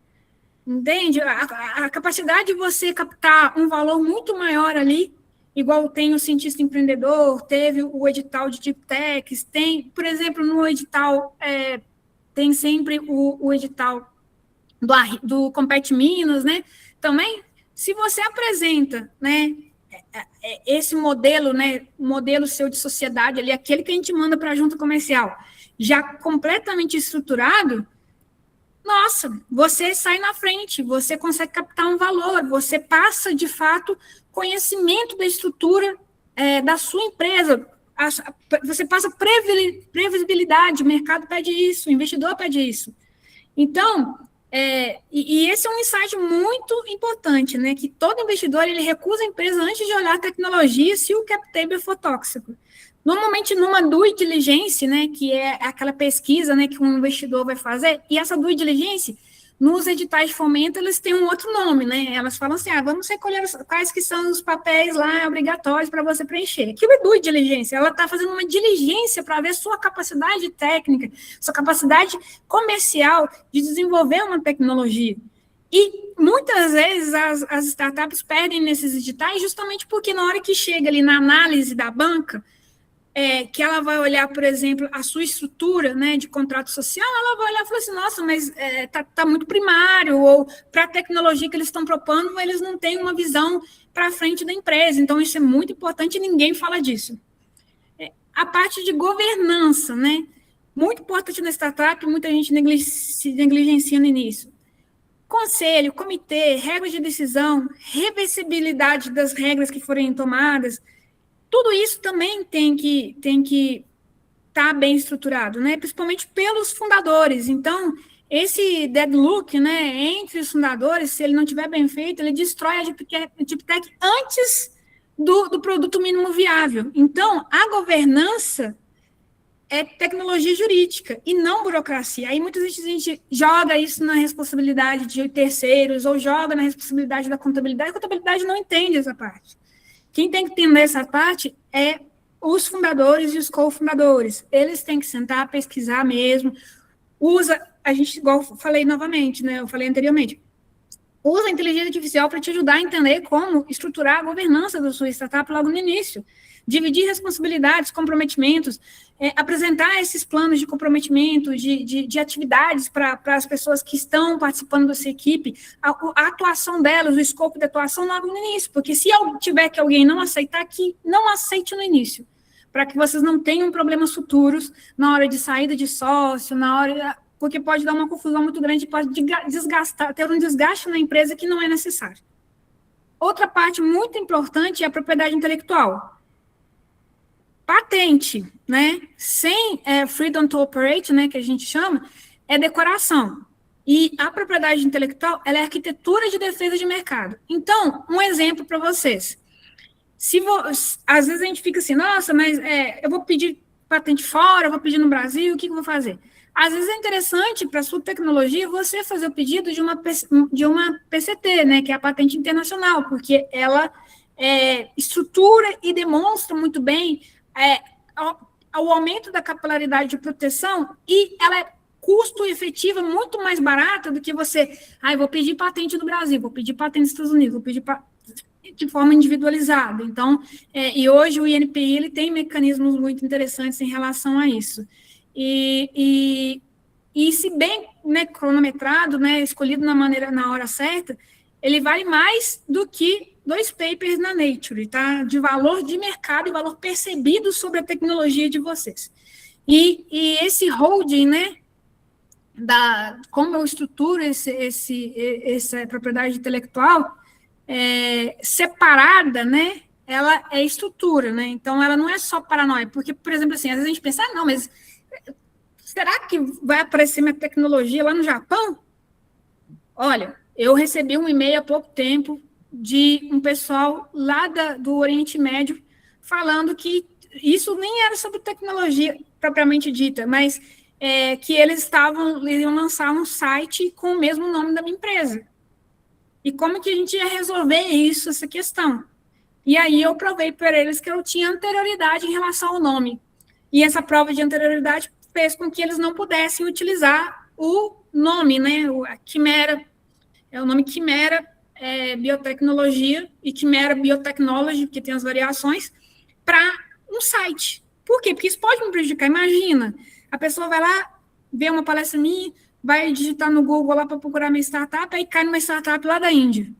Speaker 1: entende? A capacidade de você captar um valor muito maior ali, igual tem o cientista empreendedor, teve o edital de Deep Techs, tem, por exemplo, no edital, tem sempre o edital do Compete Minas, né? Também, se você apresenta, né, esse modelo, né, modelo seu de sociedade ali, aquele que a gente manda para a junta comercial, já completamente estruturado, nossa, você sai na frente, você consegue captar um valor, você passa, de fato, conhecimento da estrutura da sua empresa, você passa previsibilidade, o mercado pede isso, o investidor pede isso. Então, e esse é um insight muito importante, né? Que todo investidor ele recusa a empresa antes de olhar a tecnologia se o cap table for tóxico. Normalmente, numa due diligence, né? Que é aquela pesquisa, né? Que um investidor vai fazer, e essa due diligence, nos editais de fomento, eles têm um outro nome, né? Elas falam assim, vamos recolher quais que são os papéis lá obrigatórios para você preencher. Aquilo é due diligência, ela está fazendo uma diligência para ver sua capacidade técnica, sua capacidade comercial de desenvolver uma tecnologia. E muitas vezes as startups perdem nesses editais justamente porque na hora que chega ali na análise da banca, que ela vai olhar, por exemplo, a sua estrutura, né, de contrato social, ela vai olhar e falar assim, nossa, mas tá muito primário, ou para a tecnologia que eles estão propondo, eles não têm uma visão para frente da empresa. Então, isso é muito importante e ninguém fala disso. A parte de governança, né, muito importante na startup, muita gente se negligencia no início. Conselho, comitê, regras de decisão, reversibilidade das regras que forem tomadas, tudo isso também tem que estar bem estruturado, né? Principalmente pelos fundadores. Então, esse deadlock, né, entre os fundadores, se ele não estiver bem feito, ele destrói a Deep Tech antes do produto mínimo viável. Então, a governança é tecnologia jurídica e não burocracia. Aí muitas vezes a gente joga isso na responsabilidade de terceiros ou joga na responsabilidade da contabilidade. A contabilidade não entende essa parte. Quem tem que entender essa parte é os fundadores e os cofundadores. Eles têm que sentar, pesquisar mesmo. Igual eu falei novamente, né? Eu falei anteriormente, usa a inteligência artificial para te ajudar a entender como estruturar a governança da sua startup logo no início. Dividir responsabilidades, comprometimentos, apresentar esses planos de comprometimento, de atividades para as pessoas que estão participando dessa equipe, a atuação delas, o escopo de atuação logo no início, porque se tiver que alguém não aceitar, que não aceite no início, para que vocês não tenham problemas futuros na hora de saída de sócio, porque pode dar uma confusão muito grande, pode ter um desgaste na empresa que não é necessário. Outra parte muito importante é a propriedade intelectual. Patente, né? Sem freedom to operate, né, que a gente chama, é decoração. E a propriedade intelectual, ela é arquitetura de defesa de mercado. Então, um exemplo para vocês. Às vezes a gente fica assim, nossa, mas eu vou pedir patente fora, eu vou pedir no Brasil, o que eu vou fazer? Às vezes é interessante para a sua tecnologia você fazer o pedido de uma PCT, né, que é a patente internacional, porque ela estrutura e demonstra muito bem o aumento da capilaridade de proteção e ela é custo-efetiva muito mais barata do que você, vou pedir patente no Brasil, vou pedir patente nos Estados Unidos, vou pedir de forma individualizada. Então, e hoje o INPI ele tem mecanismos muito interessantes em relação a isso. E se bem, né, cronometrado, né, escolhido na hora certa, ele vale mais do que 2 papers na Nature, tá? De valor de mercado e valor percebido sobre a tecnologia de vocês. E esse holding, né, como eu estruturo essa propriedade intelectual separada, né, ela é estrutura, né? Então, ela não é só paranoia, porque, por exemplo, assim, às vezes a gente pensa, não, mas será que vai aparecer minha tecnologia lá no Japão? Olha, eu recebi um e-mail há pouco tempo de um pessoal lá do Oriente Médio falando que isso nem era sobre tecnologia propriamente dita, mas que eles iam lançar um site com o mesmo nome da minha empresa. E como que a gente ia resolver essa questão? E aí eu provei para eles que eu tinha anterioridade em relação ao nome. E essa prova de anterioridade fez com que eles não pudessem utilizar o nome, né? A Quimera, o nome Quimera Biotecnologia e Quimera Biotechnology, que tem as variações, para um site. Por quê? Porque isso pode me prejudicar. Imagina, a pessoa vai lá, vê uma palestra minha, vai digitar no Google lá para procurar minha startup, aí cai numa startup lá da Índia.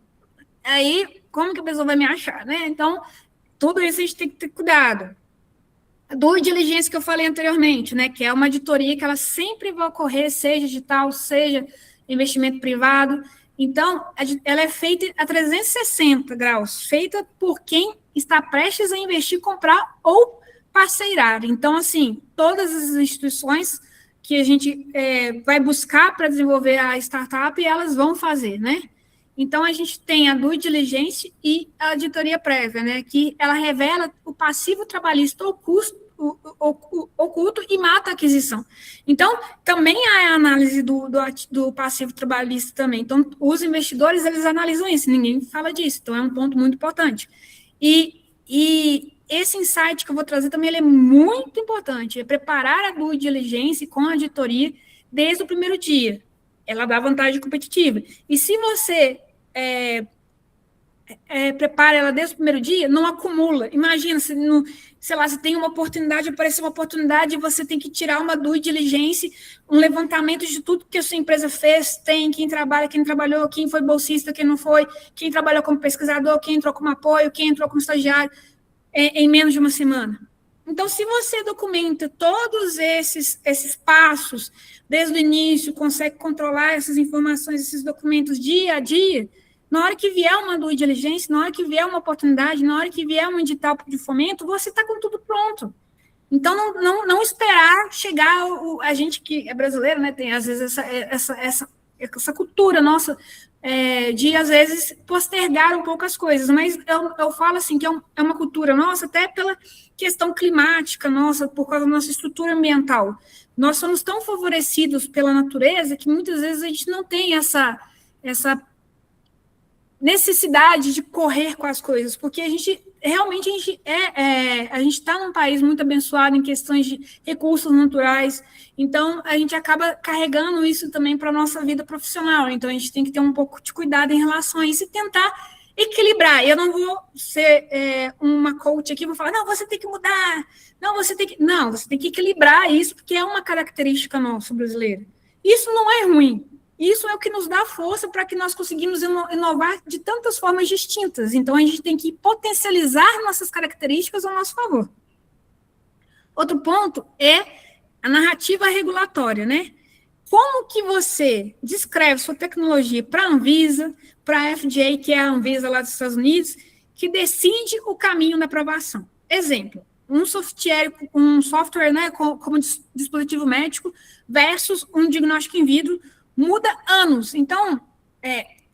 Speaker 1: Aí, como que a pessoa vai me achar, né? Então, tudo isso a gente tem que ter cuidado. A due diligência que eu falei anteriormente, né? Que é uma auditoria que ela sempre vai ocorrer, seja digital, seja investimento privado. Então, ela é feita a 360 graus, feita por quem está prestes a investir, comprar ou parceirar. Então, assim, todas as instituições que a gente vai buscar para desenvolver a startup, elas vão fazer, né? Então, a gente tem a due diligence e a auditoria prévia, né? Que ela revela o passivo trabalhista ou oculto e mata a aquisição. Então, também há a análise do passivo trabalhista também. Então, os investidores, eles analisam isso, ninguém fala disso. Então, é um ponto muito importante. E esse insight que eu vou trazer também, ele é muito importante, é preparar a due diligence com a auditoria desde o primeiro dia. Ela dá vantagem competitiva. E se você prepara ela desde o primeiro dia, não acumula. Imagina, se tem uma oportunidade, apareceu uma oportunidade, e você tem que tirar uma due diligence, um levantamento de tudo que a sua empresa fez, tem quem trabalha, quem trabalhou, quem foi bolsista, quem não foi, quem trabalhou como pesquisador, quem entrou como apoio, quem entrou como estagiário, em menos de uma semana. Então, se você documenta todos esses passos desde o início, consegue controlar essas informações, esses documentos dia a dia, na hora que vier uma due diligence, na hora que vier uma oportunidade, na hora que vier um edital de fomento, você está com tudo pronto. Então, não esperar chegar a gente que é brasileiro, né, tem às vezes essa cultura nossa de, às vezes, postergar um pouco as coisas, mas eu falo assim, que é uma cultura nossa, até pela questão climática nossa, por causa da nossa estrutura ambiental. Nós somos tão favorecidos pela natureza que muitas vezes a gente não tem essa necessidade de correr com as coisas, porque a gente está num país muito abençoado em questões de recursos naturais, então a gente acaba carregando isso também para a nossa vida profissional, então a gente tem que ter um pouco de cuidado em relação a isso e tentar equilibrar. Eu não vou ser uma coach aqui, vou falar, não, você tem que mudar, você tem que equilibrar isso, porque é uma característica nossa brasileira. Isso não é ruim. Isso é o que nos dá força para que nós conseguimos inovar de tantas formas distintas. Então, a gente tem que potencializar nossas características ao nosso favor. Outro ponto é a narrativa regulatória, né? Como que você descreve sua tecnologia para a Anvisa, para a FDA, que é a Anvisa lá dos Estados Unidos, que decide o caminho da aprovação? Exemplo, um software, né, como dispositivo médico versus um diagnóstico in vitro, muda anos. Então,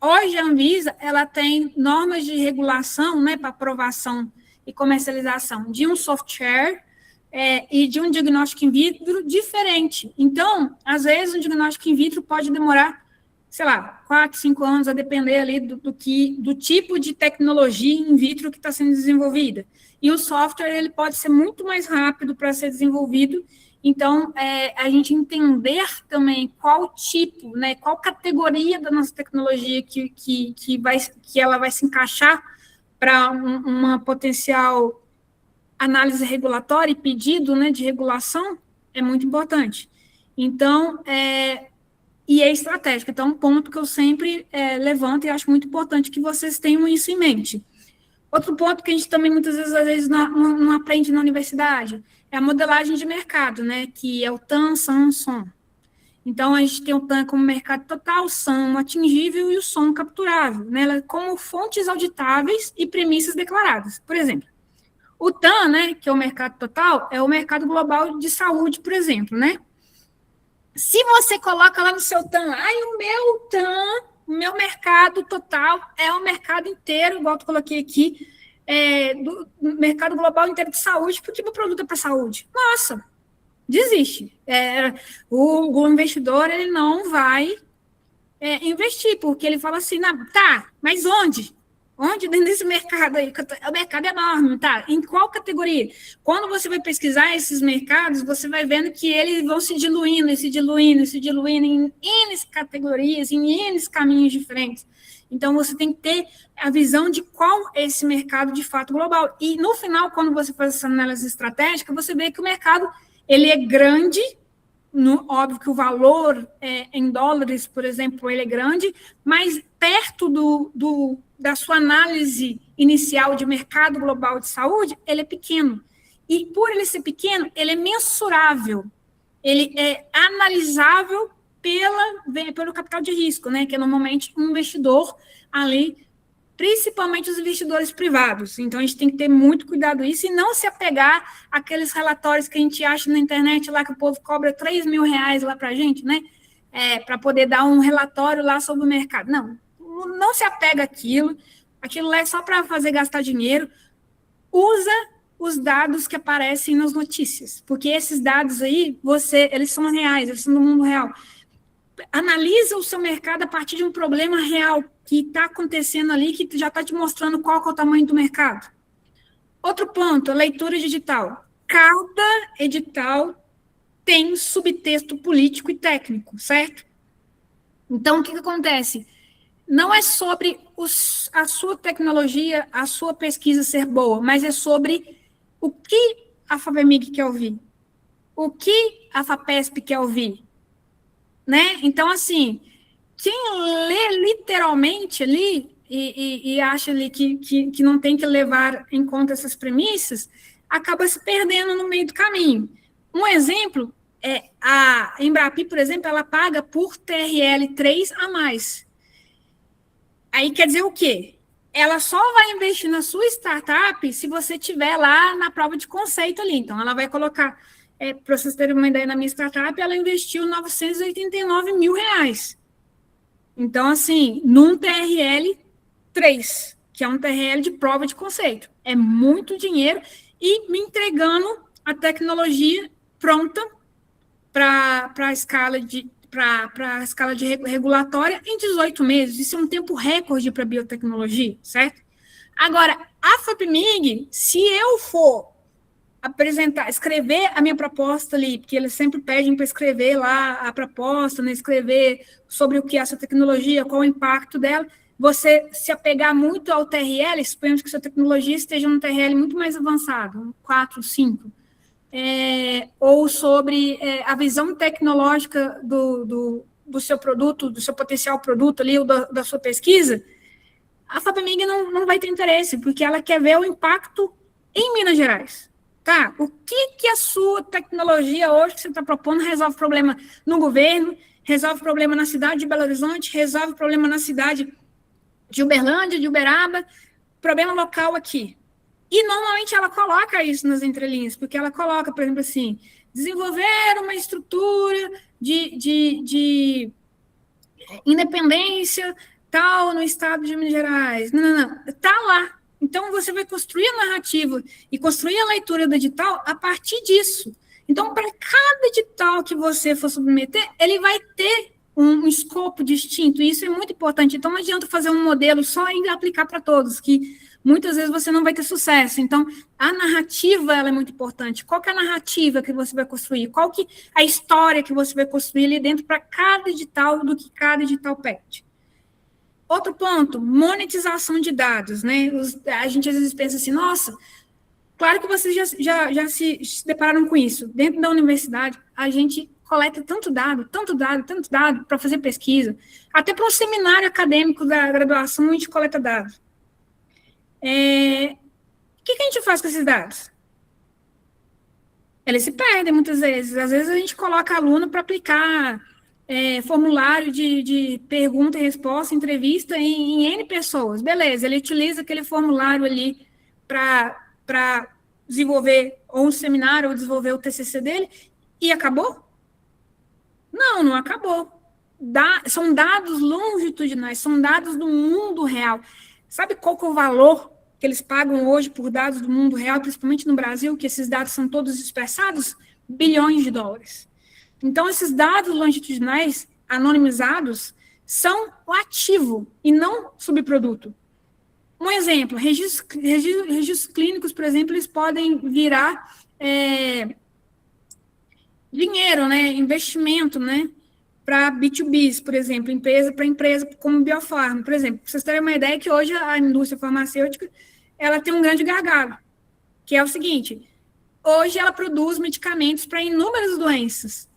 Speaker 1: hoje a Anvisa ela tem normas de regulação, né, para aprovação e comercialização de um software e de um diagnóstico in vitro diferente. Então, às vezes, um diagnóstico in vitro pode demorar, 4, 5 anos, a depender ali do tipo de tecnologia in vitro que está sendo desenvolvida. E o software ele pode ser muito mais rápido para ser desenvolvido. Então, a gente entender também qual tipo, né, qual categoria da nossa tecnologia que ela vai se encaixar para uma potencial análise regulatória e pedido, né, de regulação, é muito importante. Então, e é estratégico. Então, um ponto que eu sempre levanto e acho muito importante que vocês tenham isso em mente. Outro ponto que a gente também, muitas vezes, às vezes, não aprende na universidade é a modelagem de mercado, né? Que é o TAM, SAM, SOM. Então, a gente tem o TAM como mercado total, o SAM atingível e o SOM capturável, né? Como fontes auditáveis e premissas declaradas. Por exemplo, o TAM, né, que é o mercado total, é o mercado global de saúde, por exemplo, né? Se você coloca lá no seu TAM, o meu TAM, o meu mercado total é o mercado inteiro, igual eu coloquei aqui, do mercado global inteiro de saúde, porque meu produto é para saúde. Nossa, desiste. O investidor ele não vai investir, porque ele fala assim, mas onde? Onde dentro desse mercado aí? O mercado é enorme, tá? Em qual categoria? Quando você vai pesquisar esses mercados, você vai vendo que eles vão se diluindo em N categorias, em N caminhos diferentes. Então, você tem que ter a visão de qual é esse mercado de fato global. E, no final, quando você faz essa análise estratégica, você vê que o mercado ele é grande, óbvio que o valor em dólares, por exemplo, ele é grande, mas perto da sua análise inicial de mercado global de saúde, ele é pequeno. E, por ele ser pequeno, ele é mensurável, ele é analisável pelo capital de risco, né, que é normalmente um investidor ali, principalmente os investidores privados. Então, a gente tem que ter muito cuidado isso e não se apegar àqueles relatórios que a gente acha na internet lá que o povo cobra R$3.000 lá para a gente, né, para poder dar um relatório lá sobre o mercado. Não se apega àquilo lá é só para fazer gastar dinheiro. Usa os dados que aparecem nas notícias, porque esses dados aí, eles são reais, eles são do mundo real. Analisa o seu mercado a partir de um problema real que está acontecendo ali, que já está te mostrando qual que é o tamanho do mercado. Outro ponto, a leitura digital. Cada edital tem subtexto político e técnico, certo? Então, o que acontece? Não é sobre a sua tecnologia, a sua pesquisa ser boa, mas é sobre o que a FAPEMIG quer ouvir, o que a FAPESP quer ouvir, né? Então, assim, quem lê literalmente ali e acha ali que não tem que levar em conta essas premissas, acaba se perdendo no meio do caminho. Um exemplo é a Embrapi, por exemplo, ela paga por TRL 3 a mais. Aí quer dizer o quê? Ela só vai investir na sua startup se você tiver lá na prova de conceito ali. Então, ela vai colocar, para vocês terem uma ideia, na minha startup, ela investiu R$989 mil. Então, assim, num TRL 3, que é um TRL de prova de conceito. É muito dinheiro e me entregando a tecnologia pronta para a escala de regulatória em 18 meses. Isso é um tempo recorde para a biotecnologia, certo? Agora, a FAPEMIG, se eu for escrever a minha proposta ali, porque eles sempre pedem para escrever lá a proposta, né, escrever sobre o que é essa tecnologia, qual o impacto dela, você se apegar muito ao TRL, suponhamos que sua tecnologia esteja num TRL muito mais avançado, um 4, 5, ou sobre a visão tecnológica do seu produto, do seu potencial produto ali, ou da sua pesquisa, a FAPEMIG não vai ter interesse, porque ela quer ver o impacto em Minas Gerais. Tá? O que a sua tecnologia hoje que você está propondo resolve problema no governo, resolve problema na cidade de Belo Horizonte, resolve problema na cidade de Uberlândia, de Uberaba, problema local aqui. E, normalmente, ela coloca isso nas entrelinhas, porque ela coloca, por exemplo, assim, desenvolver uma estrutura de independência tal no estado de Minas Gerais. Não. Está lá. Então, você vai construir a narrativa e construir a leitura do edital a partir disso. Então, para cada edital que você for submeter, ele vai ter um escopo distinto, e isso é muito importante. Então, não adianta fazer um modelo só e aplicar para todos, que muitas vezes você não vai ter sucesso. Então, a narrativa ela é muito importante. Qual que é a narrativa que você vai construir? Qual que é a história que você vai construir ali dentro para cada edital, do que cada edital pede? Outro ponto, monetização de dados, né? A gente às vezes pensa assim, nossa, claro que vocês já se depararam com isso. Dentro da universidade, a gente coleta tanto dado para fazer pesquisa. Até para um seminário acadêmico da graduação, a gente coleta dados. O que a gente faz com esses dados? Eles se perdem muitas vezes. Às vezes a gente coloca aluno para aplicar formulário de pergunta e resposta, entrevista em N pessoas. Beleza, ele utiliza aquele formulário ali para desenvolver ou um seminário ou desenvolver o TCC dele e acabou? Não acabou. São dados longitudinais, são dados do mundo real. Sabe qual que é o valor que eles pagam hoje por dados do mundo real, principalmente no Brasil, que esses dados são todos dispersados? Bilhões de dólares. Então, esses dados longitudinais anonimizados são o ativo e não subproduto. Um exemplo, registros clínicos, por exemplo, eles podem virar dinheiro, né, investimento, né, para B2Bs, por exemplo, para empresa como Biofarma, por exemplo. Para vocês terem uma ideia que hoje a indústria farmacêutica ela tem um grande gargalo, que é o seguinte, hoje ela produz medicamentos para inúmeras doenças,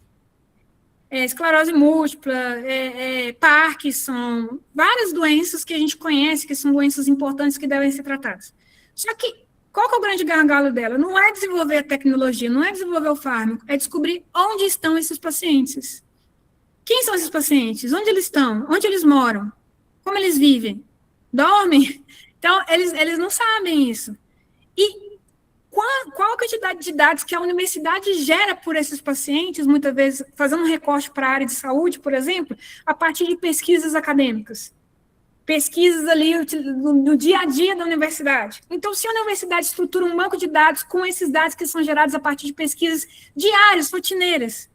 Speaker 1: esclerose múltipla, Parkinson, várias doenças que a gente conhece, que são doenças importantes que devem ser tratadas. Só que, qual que é o grande gargalo dela? Não é desenvolver a tecnologia, não é desenvolver o fármaco, é descobrir onde estão esses pacientes. Quem são esses pacientes? Onde eles estão? Onde eles moram? Como eles vivem? Dormem? Então, eles não sabem isso. E qual a quantidade de dados que a universidade gera por esses pacientes, muitas vezes fazendo um recorte para a área de saúde, por exemplo, a partir de pesquisas acadêmicas? pesquisas ali no dia a dia da universidade. Então, se a universidade estrutura um banco de dados com esses dados que são gerados a partir de pesquisas diárias, rotineiras.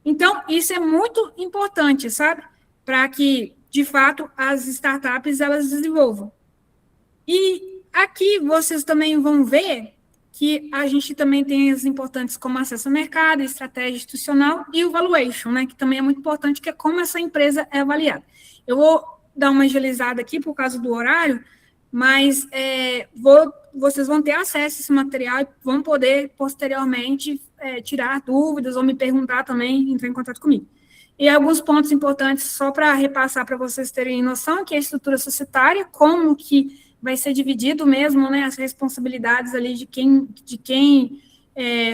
Speaker 1: Então, isso é muito importante, sabe? Para que, de fato, as startups elas desenvolvam. E aqui vocês também vão ver que a gente também tem as importantes como acesso ao mercado, estratégia institucional e o valuation, né? Que também é muito importante, que é como essa empresa é avaliada. Eu vou dar uma agilizada aqui por causa do horário, mas vocês vão ter acesso a esse material e vão poder, posteriormente, tirar dúvidas ou me perguntar também, entrar em contato comigo. E alguns pontos importantes, só para repassar para vocês terem noção, que é a estrutura societária, como que vai ser dividido mesmo, né, as responsabilidades ali de quem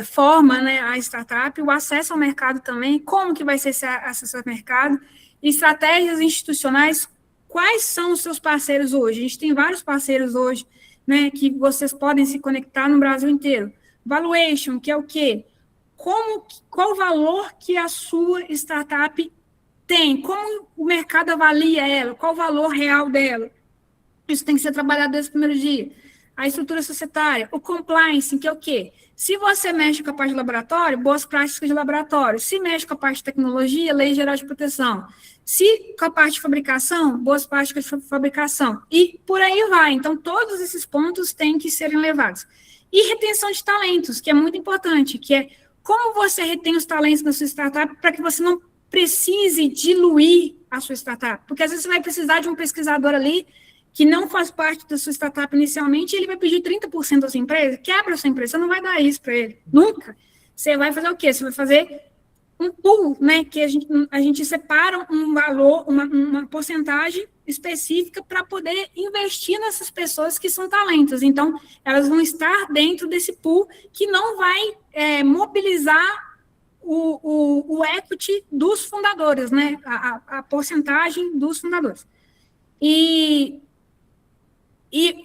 Speaker 1: forma, né, a startup, o acesso ao mercado também, como que vai ser esse acesso ao mercado, estratégias institucionais, quais são os seus parceiros hoje? A gente tem vários parceiros hoje, né, que vocês podem se conectar no Brasil inteiro. Valuation, que é o quê? Qual o valor que a sua startup tem? Como o mercado avalia ela? Qual o valor real dela? Isso tem que ser trabalhado desde o primeiro dia. A estrutura societária, o compliance, que é o quê? Se você mexe com a parte de laboratório, boas práticas de laboratório. Se mexe com a parte de tecnologia, lei geral de proteção. Se com a parte de fabricação, boas práticas de fabricação. E por aí vai. Então, todos esses pontos têm que serem levados. E retenção de talentos, que é muito importante, que é como você retém os talentos da sua startup para que você não precise diluir a sua startup. Porque às vezes você vai precisar de um pesquisador ali que não faz parte da sua startup inicialmente, e ele vai pedir 30% da sua empresa, quebra a sua empresa, você não vai dar isso para ele, nunca. Você vai fazer o quê? Você vai fazer um pool, né, que a gente separa um valor, uma porcentagem específica para poder investir nessas pessoas que são talentos. Então, elas vão estar dentro desse pool que não vai mobilizar o equity dos fundadores, né, a porcentagem dos fundadores. E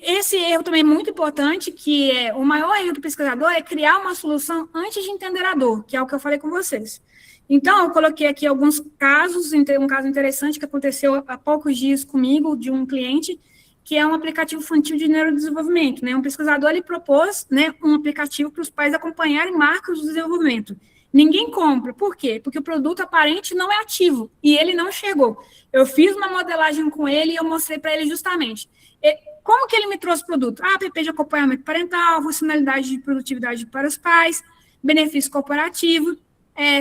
Speaker 1: esse erro também é muito importante, que é o maior erro do pesquisador é criar uma solução antes de entender a dor, que é o que eu falei com vocês. Então, eu coloquei aqui alguns casos, um caso interessante que aconteceu há poucos dias comigo, de um cliente, que é um aplicativo infantil de neurodesenvolvimento, né? Um pesquisador, ele propôs, né, um aplicativo para os pais acompanharem marcos do desenvolvimento. Ninguém compra. Por quê? Porque o produto aparente não é ativo, e ele não chegou. Eu fiz uma modelagem com ele e eu mostrei para ele justamente como que ele me trouxe o produto? App de acompanhamento parental, funcionalidade de produtividade para os pais, benefício corporativo,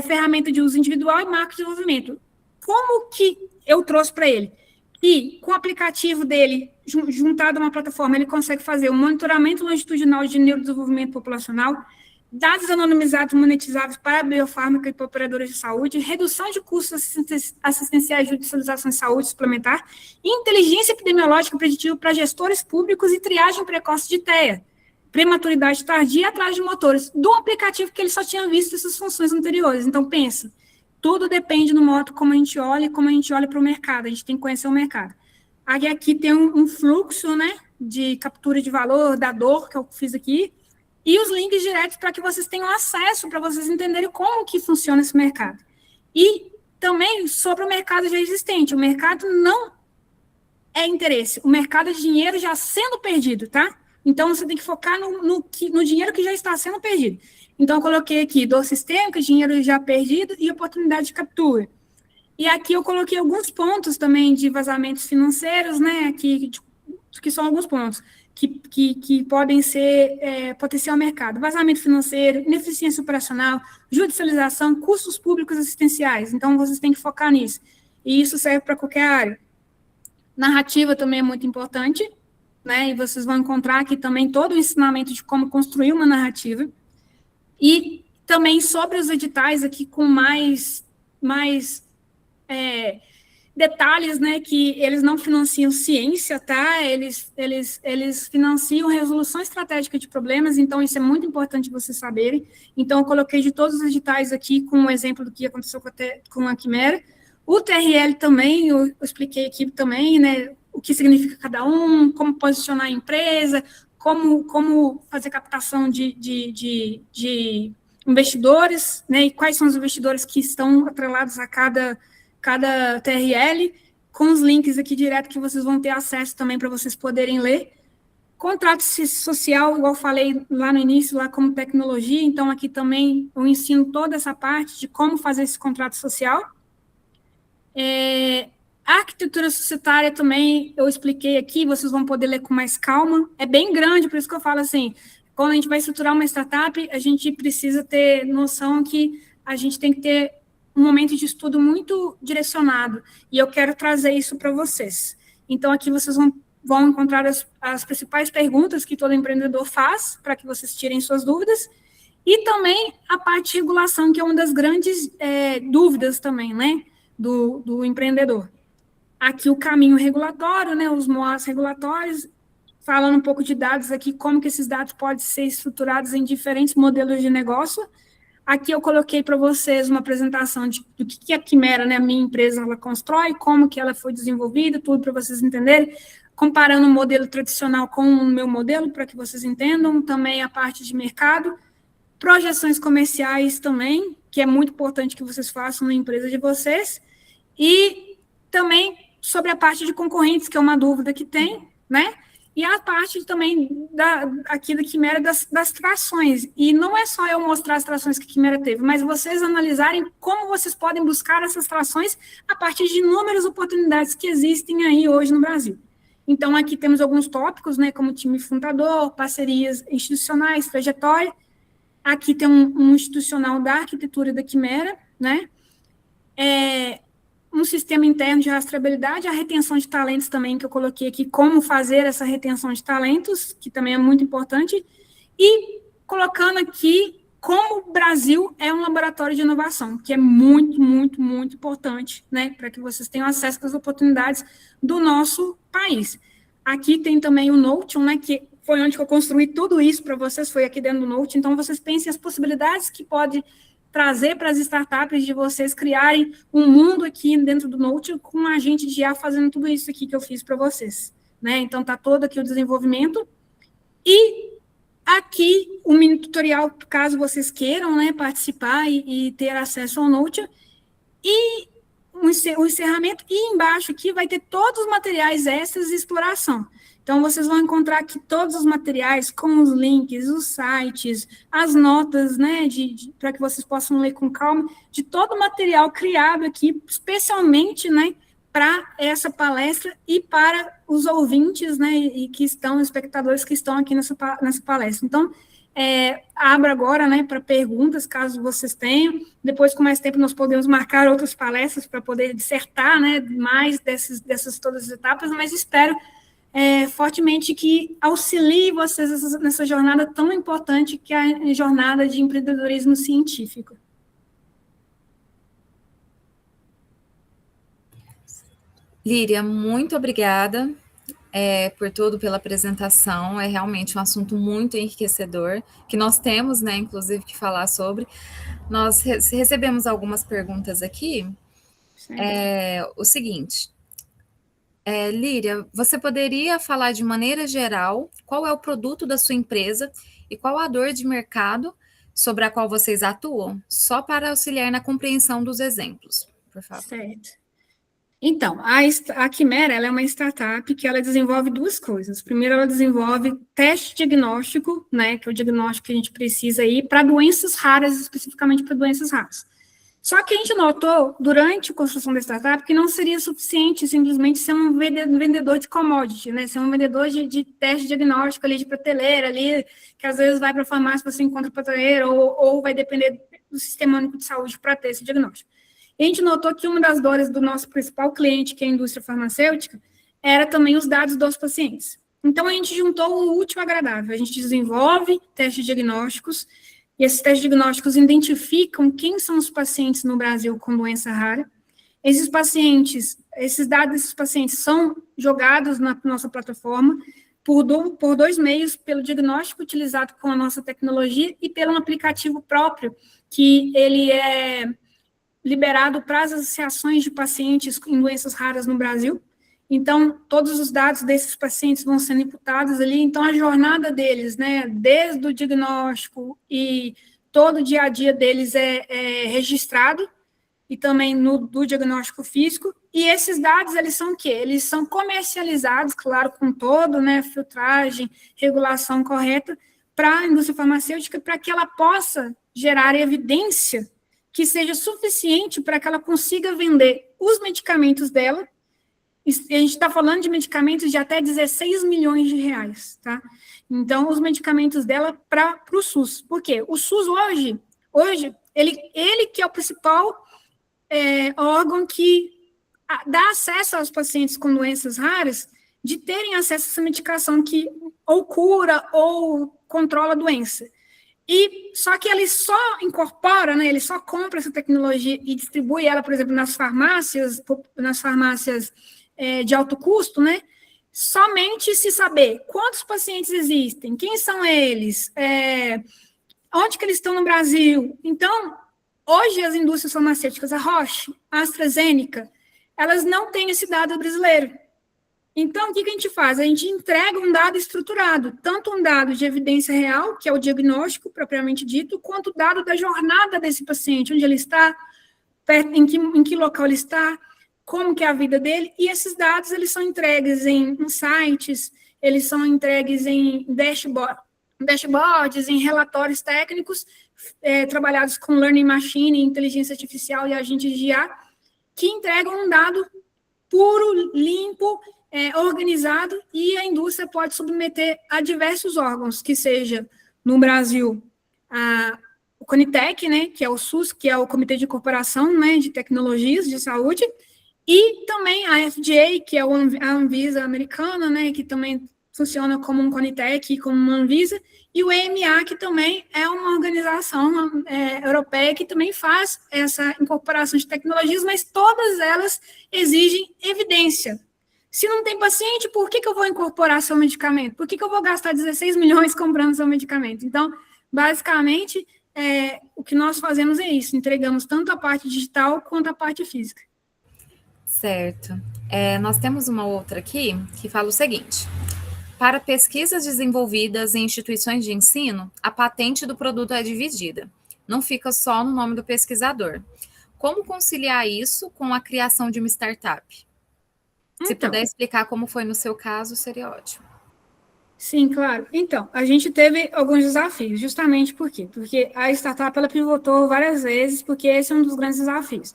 Speaker 1: ferramenta de uso individual e marco de desenvolvimento. Como que eu trouxe para ele? E com o aplicativo dele, juntado a uma plataforma, ele consegue fazer um monitoramento longitudinal de neurodesenvolvimento populacional, dados anonimizados monetizáveis para a biofármaca e para operadoras de saúde, redução de custos assistenciais de judicialização de saúde suplementar, inteligência epidemiológica preditiva para gestores públicos e triagem precoce de TEA, prematuridade tardia e atraso de motores, do aplicativo que ele só tinha visto essas funções anteriores. Então, pensa, tudo depende do modo como a gente olha e como a gente olha para o mercado, a gente tem que conhecer o mercado. Aqui tem um fluxo, né, de captura de valor, da dor que eu fiz aqui, e os links diretos para que vocês tenham acesso, para vocês entenderem como que funciona esse mercado. E também sobre o mercado já existente. O mercado não é interesse. O mercado é dinheiro já sendo perdido, tá? Então, você tem que focar no dinheiro que já está sendo perdido. Então, eu coloquei aqui dor sistêmica, dinheiro já perdido e oportunidade de captura. E aqui eu coloquei alguns pontos também de vazamentos financeiros, né? Que são alguns pontos que podem ser potencial mercado. Vazamento financeiro, ineficiência operacional, judicialização, custos públicos assistenciais. Então, vocês têm que focar nisso. E isso serve para qualquer área. Narrativa também é muito importante, né? E vocês vão encontrar aqui também todo o ensinamento de como construir uma narrativa. E também sobre os editais aqui com mais detalhes, né, que eles não financiam ciência, tá? Eles financiam resolução estratégica de problemas, então isso é muito importante vocês saberem. Então, eu coloquei de todos os editais aqui com um exemplo do que aconteceu com a Quimera. O TRL também, eu expliquei aqui também, né, o que significa cada um, como posicionar a empresa, como fazer captação de investidores, né, e quais são os investidores que estão atrelados a cada TRL, com os links aqui direto que vocês vão ter acesso também para vocês poderem ler. Contrato social, igual eu falei lá no início, lá como tecnologia, então aqui também eu ensino toda essa parte de como fazer esse contrato social. A arquitetura societária também eu expliquei aqui, vocês vão poder ler com mais calma. É bem grande, por isso que eu falo assim, quando a gente vai estruturar uma startup, a gente precisa ter noção que a gente tem que ter um momento de estudo muito direcionado, e eu quero trazer isso para vocês. Então, aqui vocês vão encontrar as principais perguntas que todo empreendedor faz, para que vocês tirem suas dúvidas, e também a parte de regulação, que é uma das grandes dúvidas também, né, do empreendedor. Aqui o caminho regulatório, né, os MOAs regulatórios, falando um pouco de dados aqui, como que esses dados podem ser estruturados em diferentes modelos de negócio. Aqui eu coloquei para vocês uma apresentação do que a Quimera, né, a minha empresa, ela constrói, como que ela foi desenvolvida, tudo para vocês entenderem, comparando o modelo tradicional com o meu modelo, para que vocês entendam, também a parte de mercado, projeções comerciais também, que é muito importante que vocês façam na empresa de vocês, e também sobre a parte de concorrentes, que é uma dúvida que tem, né? E a parte também aqui da Quimera das trações. E não é só eu mostrar as trações que a Quimera teve, mas vocês analisarem como vocês podem buscar essas trações a partir de inúmeras oportunidades que existem aí hoje no Brasil. Então, aqui temos alguns tópicos, né, como time fundador, parcerias institucionais, trajetória. Aqui tem um institucional da arquitetura da Quimera, né? Um sistema interno de rastreabilidade, a retenção de talentos também, que eu coloquei aqui, como fazer essa retenção de talentos, que também é muito importante, e colocando aqui como o Brasil é um laboratório de inovação, que é muito, muito, muito importante, né, para que vocês tenham acesso às oportunidades do nosso país. Aqui tem também o Notion, né, que foi onde eu construí tudo isso para vocês, foi aqui dentro do Notion, então vocês pensem as possibilidades que pode trazer para as startups de vocês criarem um mundo aqui dentro do Notion com um agente de IA fazendo tudo isso aqui que eu fiz para vocês, né? Então, está todo aqui o desenvolvimento. E aqui o mini tutorial, caso vocês queiram, né, participar e ter acesso ao Notion. E o encerramento, e embaixo aqui vai ter todos os materiais extras de exploração. Então, vocês vão encontrar aqui todos os materiais, com os links, os sites, as notas, né, para que vocês possam ler com calma, de todo o material criado aqui, especialmente, né, para essa palestra e para os ouvintes, né, e que estão, espectadores que estão aqui nessa palestra. Então, abro agora, né, para perguntas, caso vocês tenham. Depois, com mais tempo, nós podemos marcar outras palestras para poder dissertar, né, mais dessas todas as etapas, mas espero fortemente que auxilie vocês nessa jornada tão importante que é a jornada de empreendedorismo científico.
Speaker 2: Líria, muito obrigada por tudo, pela apresentação. É realmente um assunto muito enriquecedor, que nós temos, né, inclusive, que falar sobre. Nós recebemos algumas perguntas aqui. O seguinte... Líria, você poderia falar de maneira geral qual é o produto da sua empresa e qual a dor de mercado sobre a qual vocês atuam, só para auxiliar na compreensão dos exemplos, por favor.
Speaker 1: Certo. Então, a Quimera, ela é uma startup que ela desenvolve duas coisas. Primeiro, ela desenvolve teste diagnóstico, né, que é o diagnóstico que a gente precisa aí para doenças raras, especificamente para doenças raras. Só que a gente notou, durante a construção da startup, que não seria suficiente simplesmente ser um vendedor de commodity, né? Ser um vendedor de teste diagnóstico ali, de prateleira ali, que às vezes vai para a farmácia, você encontra prateleira, ou vai depender do Sistema Único de Saúde para ter esse diagnóstico. E a gente notou que uma das dores do nosso principal cliente, que é a indústria farmacêutica, era também os dados dos pacientes. Então, a gente juntou o útil ao agradável. A gente desenvolve testes diagnósticos, e esses testes diagnósticos identificam quem são os pacientes no Brasil com doença rara. Esses dados desses pacientes são jogados na nossa plataforma por dois meios, pelo diagnóstico utilizado com a nossa tecnologia e pelo aplicativo próprio, que ele é liberado para as associações de pacientes em doenças raras no Brasil. Então, todos os dados desses pacientes vão sendo imputados ali, então a jornada deles, né, desde o diagnóstico e todo o dia a dia deles é registrado, e também do diagnóstico físico, e esses dados, eles são o quê? Eles são comercializados, claro, com todo, né, filtragem, regulação correta, para a indústria farmacêutica, para que ela possa gerar evidência que seja suficiente para que ela consiga vender os medicamentos dela. A gente está falando de medicamentos de até 16 milhões de reais, tá? Então, os medicamentos dela para o SUS. Por quê? O SUS hoje ele que é o principal órgão que dá acesso aos pacientes com doenças raras de terem acesso a essa medicação que ou cura ou controla a doença. Só que ele só incorpora, né, ele só compra essa tecnologia e distribui ela, por exemplo, nas farmácias de alto custo, né, somente se saber quantos pacientes existem, quem são eles, onde que eles estão no Brasil. Então, hoje as indústrias farmacêuticas, a Roche, a AstraZeneca, elas não têm esse dado brasileiro. Então, o que a gente faz? A gente entrega um dado estruturado, tanto um dado de evidência real, que é o diagnóstico propriamente dito, quanto o dado da jornada desse paciente, onde ele está, em que local ele está, como que é a vida dele, e esses dados, eles são entregues em sites, eles são entregues em dashboards, em relatórios técnicos, trabalhados com learning machine, inteligência artificial e agentes de IA, que entregam um dado puro, limpo, organizado, e a indústria pode submeter a diversos órgãos, que seja, no Brasil, o CONITEC, né, que é o SUS, que é o Comitê de Incorporação, né, de Tecnologias de Saúde, e também a FDA, que é a Anvisa americana, né, que também funciona como um CONITEC, como uma Anvisa, e o EMA, que também é uma organização europeia que também faz essa incorporação de tecnologias, mas todas elas exigem evidência. Se não tem paciente, por que eu vou incorporar seu medicamento? Por que eu vou gastar 16 milhões comprando seu medicamento? Então, basicamente, o que nós fazemos é isso, entregamos tanto a parte digital quanto a parte física.
Speaker 2: Certo. Nós temos uma outra aqui que fala o seguinte: para pesquisas desenvolvidas em instituições de ensino, a patente do produto é dividida. Não fica só no nome do pesquisador. Como conciliar isso com a criação de uma startup? Se puder explicar como foi no seu caso, seria ótimo.
Speaker 1: Sim, claro. Então, a gente teve alguns desafios, justamente por quê? Porque a startup, ela pivotou várias vezes, porque esse é um dos grandes desafios.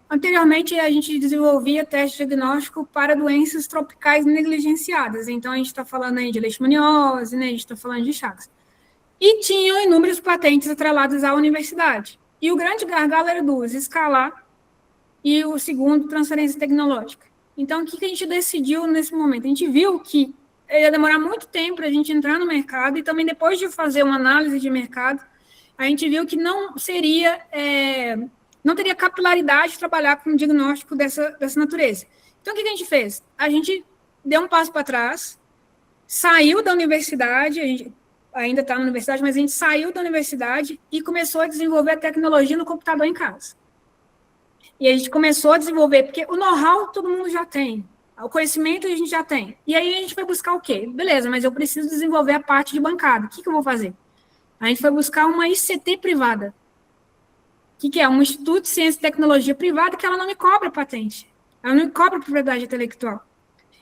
Speaker 1: Anteriormente, a gente desenvolvia teste diagnóstico para doenças tropicais negligenciadas. Então, a gente está falando aí de leishmaniose, né? A gente está falando de Chagas. E tinham inúmeras patentes atreladas à universidade. E o grande gargalo era duas: escalar, e o segundo, transferência tecnológica. Então, o que a gente decidiu nesse momento? A gente viu que ia demorar muito tempo para a gente entrar no mercado, e também depois de fazer uma análise de mercado, a gente viu que não teria capilaridade de trabalhar com um diagnóstico dessa natureza. Então, o que a gente fez? A gente deu um passo para trás, saiu da universidade, a gente ainda está na universidade, mas a gente saiu da universidade e começou a desenvolver a tecnologia no computador em casa. E a gente começou a desenvolver, porque o know-how todo mundo já tem, o conhecimento a gente já tem. E aí a gente foi buscar o quê? Beleza, mas eu preciso desenvolver a parte de bancada. O que eu vou fazer? A gente foi buscar uma ICT privada. O que é? Um Instituto de Ciência e Tecnologia privado, que ela não me cobra patente. Ela não me cobra propriedade intelectual.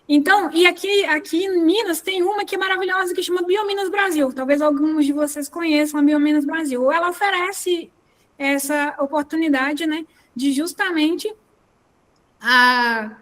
Speaker 1: Então, e aqui em Minas tem uma que é maravilhosa, que chama Biominas Brasil. Talvez alguns de vocês conheçam a Biominas Brasil. Ela oferece essa oportunidade, né, de justamente a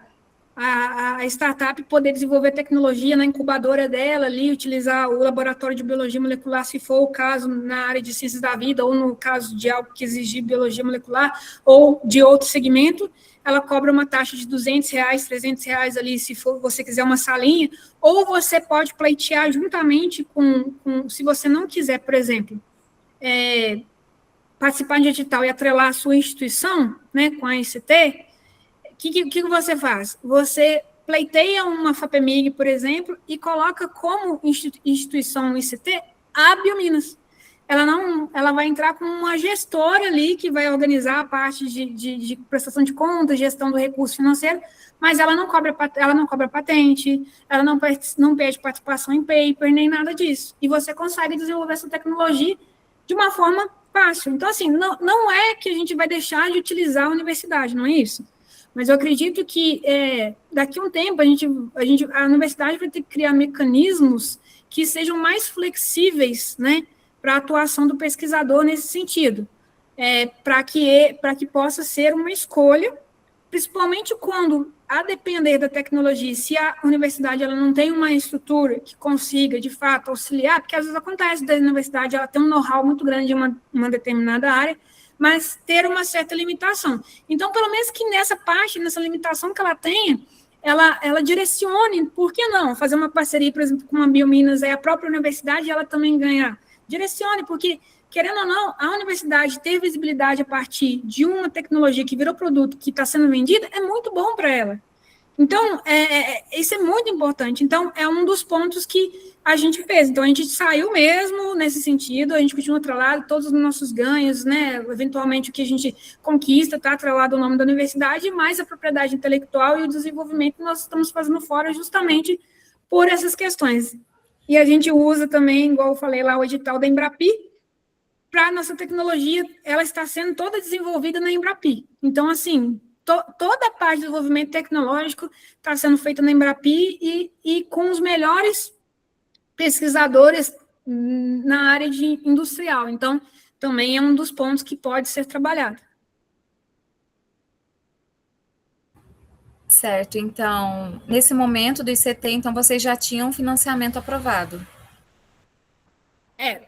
Speaker 1: startup poder desenvolver tecnologia na incubadora dela ali, utilizar o laboratório de biologia molecular, se for o caso na área de ciências da vida, ou no caso de algo que exigir biologia molecular, ou de outro segmento, ela cobra uma taxa de R$200, R$300 ali, se for você quiser uma salinha, ou você pode pleitear juntamente com se você não quiser, por exemplo, participar de edital e atrelar a sua instituição, né, com a ICT. O que você faz? Você pleiteia uma FAPEMIG, por exemplo, e coloca como instituição ICT a Biominas. Ela vai entrar com uma gestora ali, que vai organizar a parte de prestação de contas, gestão do recurso financeiro, mas ela não cobra patente, ela não pede participação em paper, nem nada disso. E você consegue desenvolver essa tecnologia de uma forma fácil. Então, assim, não é que a gente vai deixar de utilizar a universidade, não é isso. Mas eu acredito que daqui a um tempo a universidade vai ter que criar mecanismos que sejam mais flexíveis, né, para a atuação do pesquisador nesse sentido, para que possa ser uma escolha, principalmente quando, a depender da tecnologia, se a universidade ela não tem uma estrutura que consiga, de fato, auxiliar, porque às vezes acontece da universidade, ela tem um know-how muito grande em uma determinada área, mas ter uma certa limitação. Então, pelo menos que nessa parte, nessa limitação que ela tenha, ela direcione, por que não? Fazer uma parceria, por exemplo, com a Biominas, a própria universidade, ela também ganhar. Direcione, porque, querendo ou não, a universidade ter visibilidade a partir de uma tecnologia que virou produto, que está sendo vendida, é muito bom para ela. Então, isso é muito importante. Então, é um dos pontos que a gente fez. Então, a gente saiu mesmo nesse sentido, a gente continua atrelado, todos os nossos ganhos, né? Eventualmente, o que a gente conquista está atrelado ao nome da universidade, mas a propriedade intelectual e o desenvolvimento nós estamos fazendo fora justamente por essas questões. E a gente usa também, igual eu falei lá, o edital da Embrapi, para a nossa tecnologia, ela está sendo toda desenvolvida na Embrapi. Então, assim, toda a parte de desenvolvimento tecnológico está sendo feita na Embrapi e com os melhores pesquisadores na área de industrial. Então, também é um dos pontos que pode ser trabalhado.
Speaker 2: Certo, então, nesse momento do ICT, então, vocês já tinham financiamento aprovado?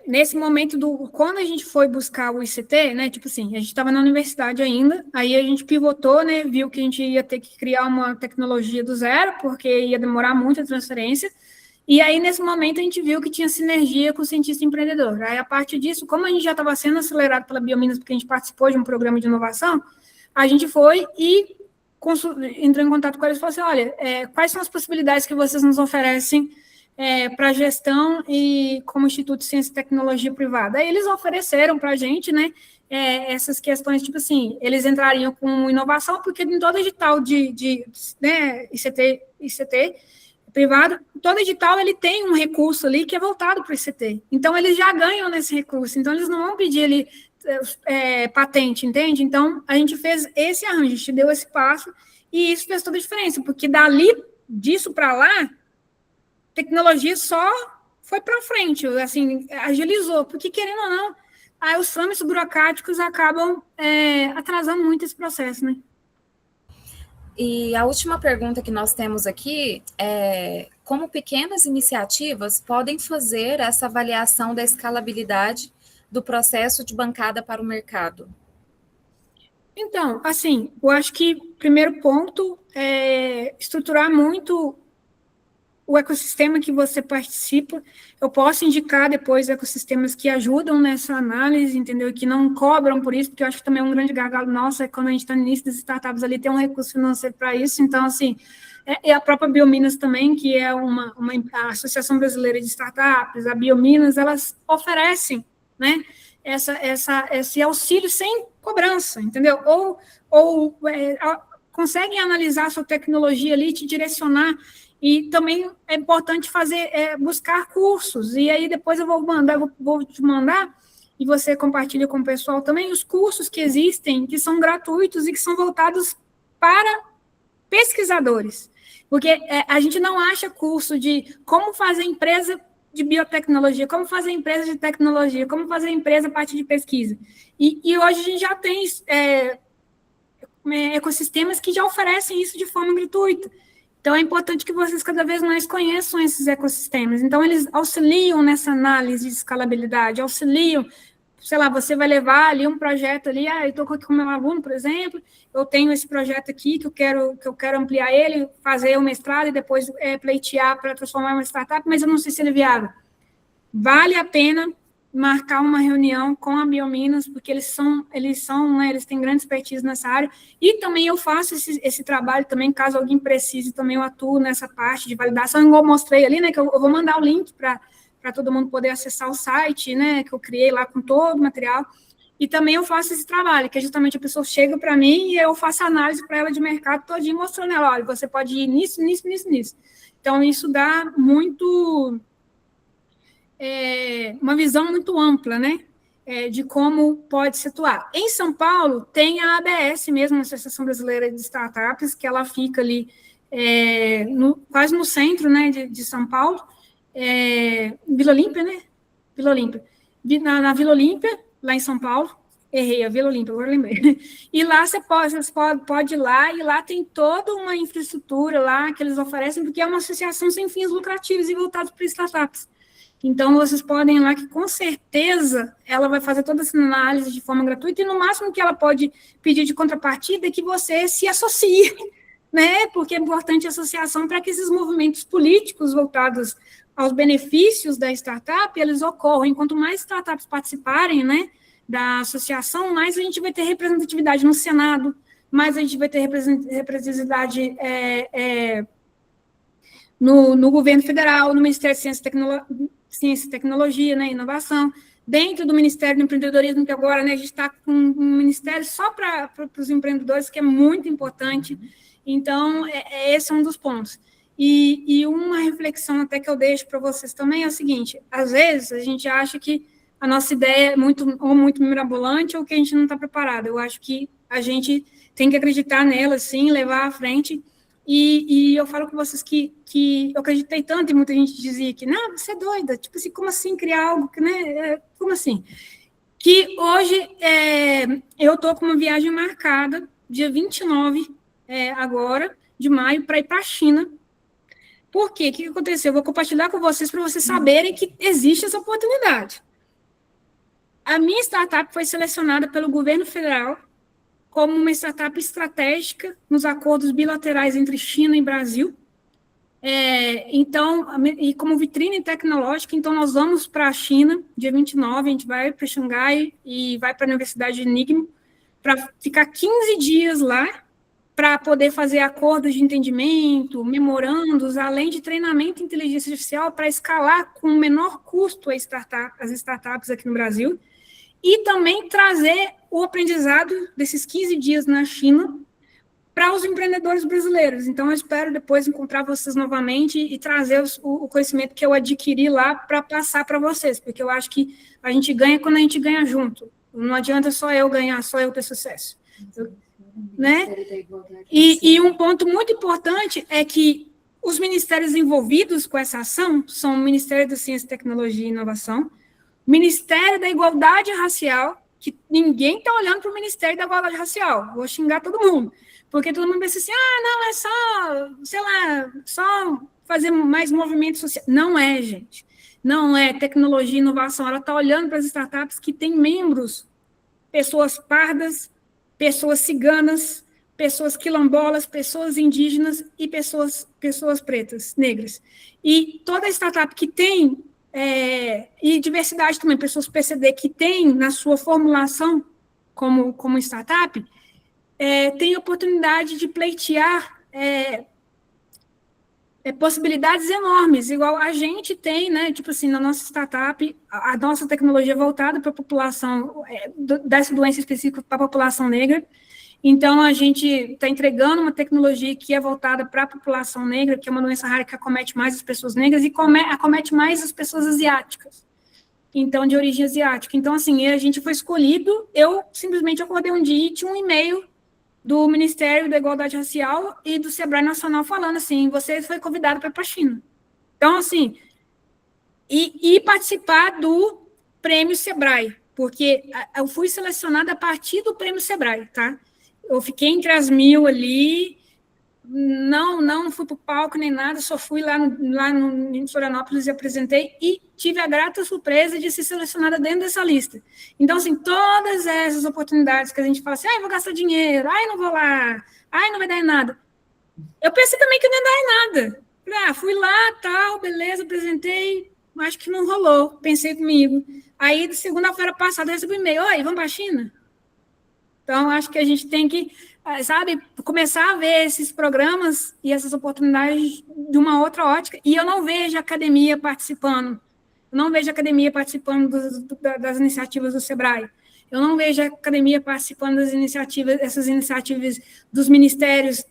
Speaker 1: Nesse momento quando a gente foi buscar o ICT, né, tipo assim, a gente estava na universidade ainda, aí a gente pivotou, né, viu que a gente ia ter que criar uma tecnologia do zero, porque ia demorar muito a transferência, e aí nesse momento a gente viu que tinha sinergia com o cientista empreendedor. Aí a partir disso, como a gente já estava sendo acelerado pela Biominas, porque a gente participou de um programa de inovação, a gente foi e entrou em contato com eles e falou assim, olha, quais são as possibilidades que vocês nos oferecem para gestão e como Instituto de Ciência e Tecnologia Privada. Aí eles ofereceram para a gente, né, essas questões, tipo assim, eles entrariam com inovação, porque em todo edital né, ICT privado, todo edital ele tem um recurso ali que é voltado para o ICT. Então, eles já ganham nesse recurso. Então, eles não vão pedir ali patente, entende? Então, a gente fez esse arranjo, a gente deu esse passo e isso fez toda a diferença, porque disso para lá, tecnologia só foi para frente, assim, agilizou, porque, querendo ou não, aí os trâmites burocráticos acabam atrasando muito esse processo, né?
Speaker 2: E a última pergunta que nós temos aqui é como pequenas iniciativas podem fazer essa avaliação da escalabilidade do processo de bancada para o mercado?
Speaker 1: Então, assim, eu acho que o primeiro ponto é estruturar muito o ecossistema que você participa. Eu posso indicar depois ecossistemas que ajudam nessa análise, entendeu? Que não cobram por isso, porque eu acho que também é um grande gargalo nosso, quando a gente está no início das startups ali, tem um recurso financeiro para isso. Então, assim, e a própria Biominas também, que é a Associação Brasileira de Startups, a Biominas, elas oferecem, né, esse auxílio sem cobrança, entendeu? Ou conseguem analisar a sua tecnologia ali, te direcionar. E também é importante buscar cursos, e aí depois eu vou te mandar, e você compartilha com o pessoal também, os cursos que existem, que são gratuitos e que são voltados para pesquisadores, porque a gente não acha curso de como fazer empresa de biotecnologia, como fazer empresa de tecnologia, como fazer empresa a partir de pesquisa, e hoje a gente já tem ecossistemas que já oferecem isso de forma gratuita. Então, é importante que vocês cada vez mais conheçam esses ecossistemas. Então, eles auxiliam nessa análise de escalabilidade, auxiliam, sei lá, você vai levar ali um projeto ali, eu estou aqui com o meu aluno, por exemplo, eu tenho esse projeto aqui que eu quero ampliar ele, fazer o mestrado e depois pleitear para transformar em uma startup, mas eu não sei se ele é viável. Vale a pena marcar uma reunião com a Biominas, porque eles né, eles têm grande expertise nessa área, e também eu faço esse trabalho também, caso alguém precise, também eu atuo nessa parte de validação, igual eu mostrei ali, né, que eu vou mandar o link para todo mundo poder acessar o site, né, que eu criei lá com todo o material, e também eu faço esse trabalho, que é justamente a pessoa chega para mim e eu faço análise para ela de mercado todinho, mostrando ela, olha, você pode ir nisso. Então, isso dá muito... uma visão muito ampla, né? de como pode se atuar. Em São Paulo, tem a ABS mesmo, a Associação Brasileira de Startups, que ela fica ali quase no centro, né, de São Paulo, Vila Olímpia, né? Vila Olímpia. Na Vila Olímpia, lá em São Paulo, errei, a Vila Olímpia, agora lembrei. E lá você pode ir lá, e lá tem toda uma infraestrutura lá que eles oferecem, porque é uma associação sem fins lucrativos e voltada para startups. Então, vocês podem ir lá que, com certeza, ela vai fazer toda essa análise de forma gratuita, e no máximo que ela pode pedir de contrapartida é que você se associe, né? Porque é importante a associação para que esses movimentos políticos voltados aos benefícios da startup, eles ocorram. Quanto mais startups participarem, né, da associação, mais a gente vai ter representatividade no Senado, mais a gente vai ter representatividade no governo federal, no Ministério de Ciência e Tecnologia, né, Inovação, dentro do Ministério do Empreendedorismo, que agora, né, a gente está com um ministério só para os empreendedores, que é muito importante. Então, esse é um dos pontos. E uma reflexão até que eu deixo para vocês também é o seguinte: às vezes a gente acha que a nossa ideia é muito mirabolante ou que a gente não está preparado. Eu acho que a gente tem que acreditar nela, sim, levar à frente. E eu falo com vocês que eu acreditei tanto, e muita gente dizia que, não, você é doida, tipo assim, como assim criar algo, né? Como assim? Que hoje eu estou com uma viagem marcada, dia 29, agora, de maio, para ir para a China. Por quê? O que aconteceu? Eu vou compartilhar com vocês para vocês saberem que existe essa oportunidade. A minha startup foi selecionada pelo governo federal como uma startup estratégica nos acordos bilaterais entre China e Brasil. Então, e como vitrine tecnológica, então nós vamos para a China, dia 29, a gente vai para Xangai e vai para a Universidade de Ningbo, para ficar 15 dias lá, para poder fazer acordos de entendimento, memorandos, além de treinamento em inteligência artificial, para escalar com menor custo as startups aqui no Brasil, e também trazer o aprendizado desses 15 dias na China para os empreendedores brasileiros. Então, eu espero depois encontrar vocês novamente e trazer o conhecimento que eu adquiri lá para passar para vocês, porque eu acho que a gente ganha quando a gente ganha junto. Não adianta só eu ganhar, só eu ter sucesso. Né? E um ponto muito importante é que os ministérios envolvidos com essa ação são o Ministério da Ciência, Tecnologia e Inovação, o Ministério da Igualdade Racial, que ninguém está olhando para o Ministério da Igualdade Racial, vou xingar todo mundo, porque todo mundo pensa assim, não, é só, sei lá, só fazer mais movimento social. Não é, gente. Não é. Tecnologia e inovação, ela está olhando para as startups que têm membros, pessoas pardas, pessoas ciganas, pessoas quilombolas, pessoas indígenas e pessoas pretas, negras. E toda startup que tem, e diversidade também, pessoas PCD que tem na sua formulação como startup, tem oportunidade de pleitear possibilidades enormes, igual a gente tem, né, tipo assim, na nossa startup, a nossa tecnologia é voltada para a população, dessa doença específica para a população negra. Então, a gente está entregando uma tecnologia que é voltada para a população negra, que é uma doença rara que acomete mais as pessoas negras e acomete mais as pessoas asiáticas, então, de origem asiática. Então, assim, a gente foi escolhido, eu simplesmente acordei um dia e tinha um e-mail do Ministério da Igualdade Racial e do Sebrae Nacional falando assim, você foi convidado para ir para a China. Então, assim, e participar do Prêmio Sebrae, porque eu fui selecionada a partir do Prêmio Sebrae, tá? Eu fiquei entre as 1000 ali, não fui para o palco nem nada, só fui lá em Florianópolis e apresentei, e tive a grata surpresa de ser selecionada dentro dessa lista. Então, assim, todas essas oportunidades que a gente fala assim, vou gastar dinheiro, não vou lá, não vai dar em nada. Eu pensei também que não ia dar em nada. Falei, fui lá, tal, beleza, apresentei, acho que não rolou, pensei comigo. Aí, de segunda-feira passada, eu recebi um e-mail, oi, vamos para a China? Então, acho que a gente tem que, sabe, começar a ver esses programas e essas oportunidades de uma outra ótica. E eu não vejo a academia participando. Eu não vejo a academia participando das iniciativas do Sebrae. Eu não vejo a academia participando dessas iniciativas dos ministérios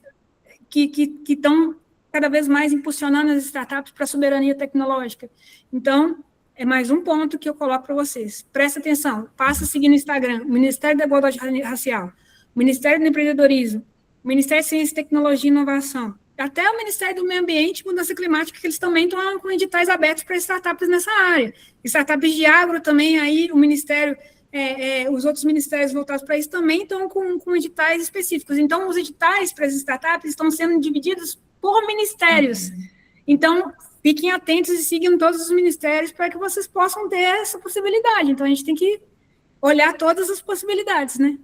Speaker 1: que estão cada vez mais impulsionando as startups para a soberania tecnológica. Então, é mais um ponto que eu coloco para vocês. Presta atenção, passa a seguir no Instagram, Ministério da Igualdade Racial, Ministério do Empreendedorismo, Ministério de Ciência, Tecnologia e Inovação, até o Ministério do Meio Ambiente e Mudança Climática, que eles também estão com editais abertos para startups nessa área. Startups de agro também, aí o Ministério, os outros ministérios voltados para isso também estão com editais específicos. Então, os editais para as startups estão sendo divididos por ministérios. Então, fiquem atentos e sigam todos os ministérios para que vocês possam ter essa possibilidade. Então, a gente tem que olhar todas as possibilidades, né?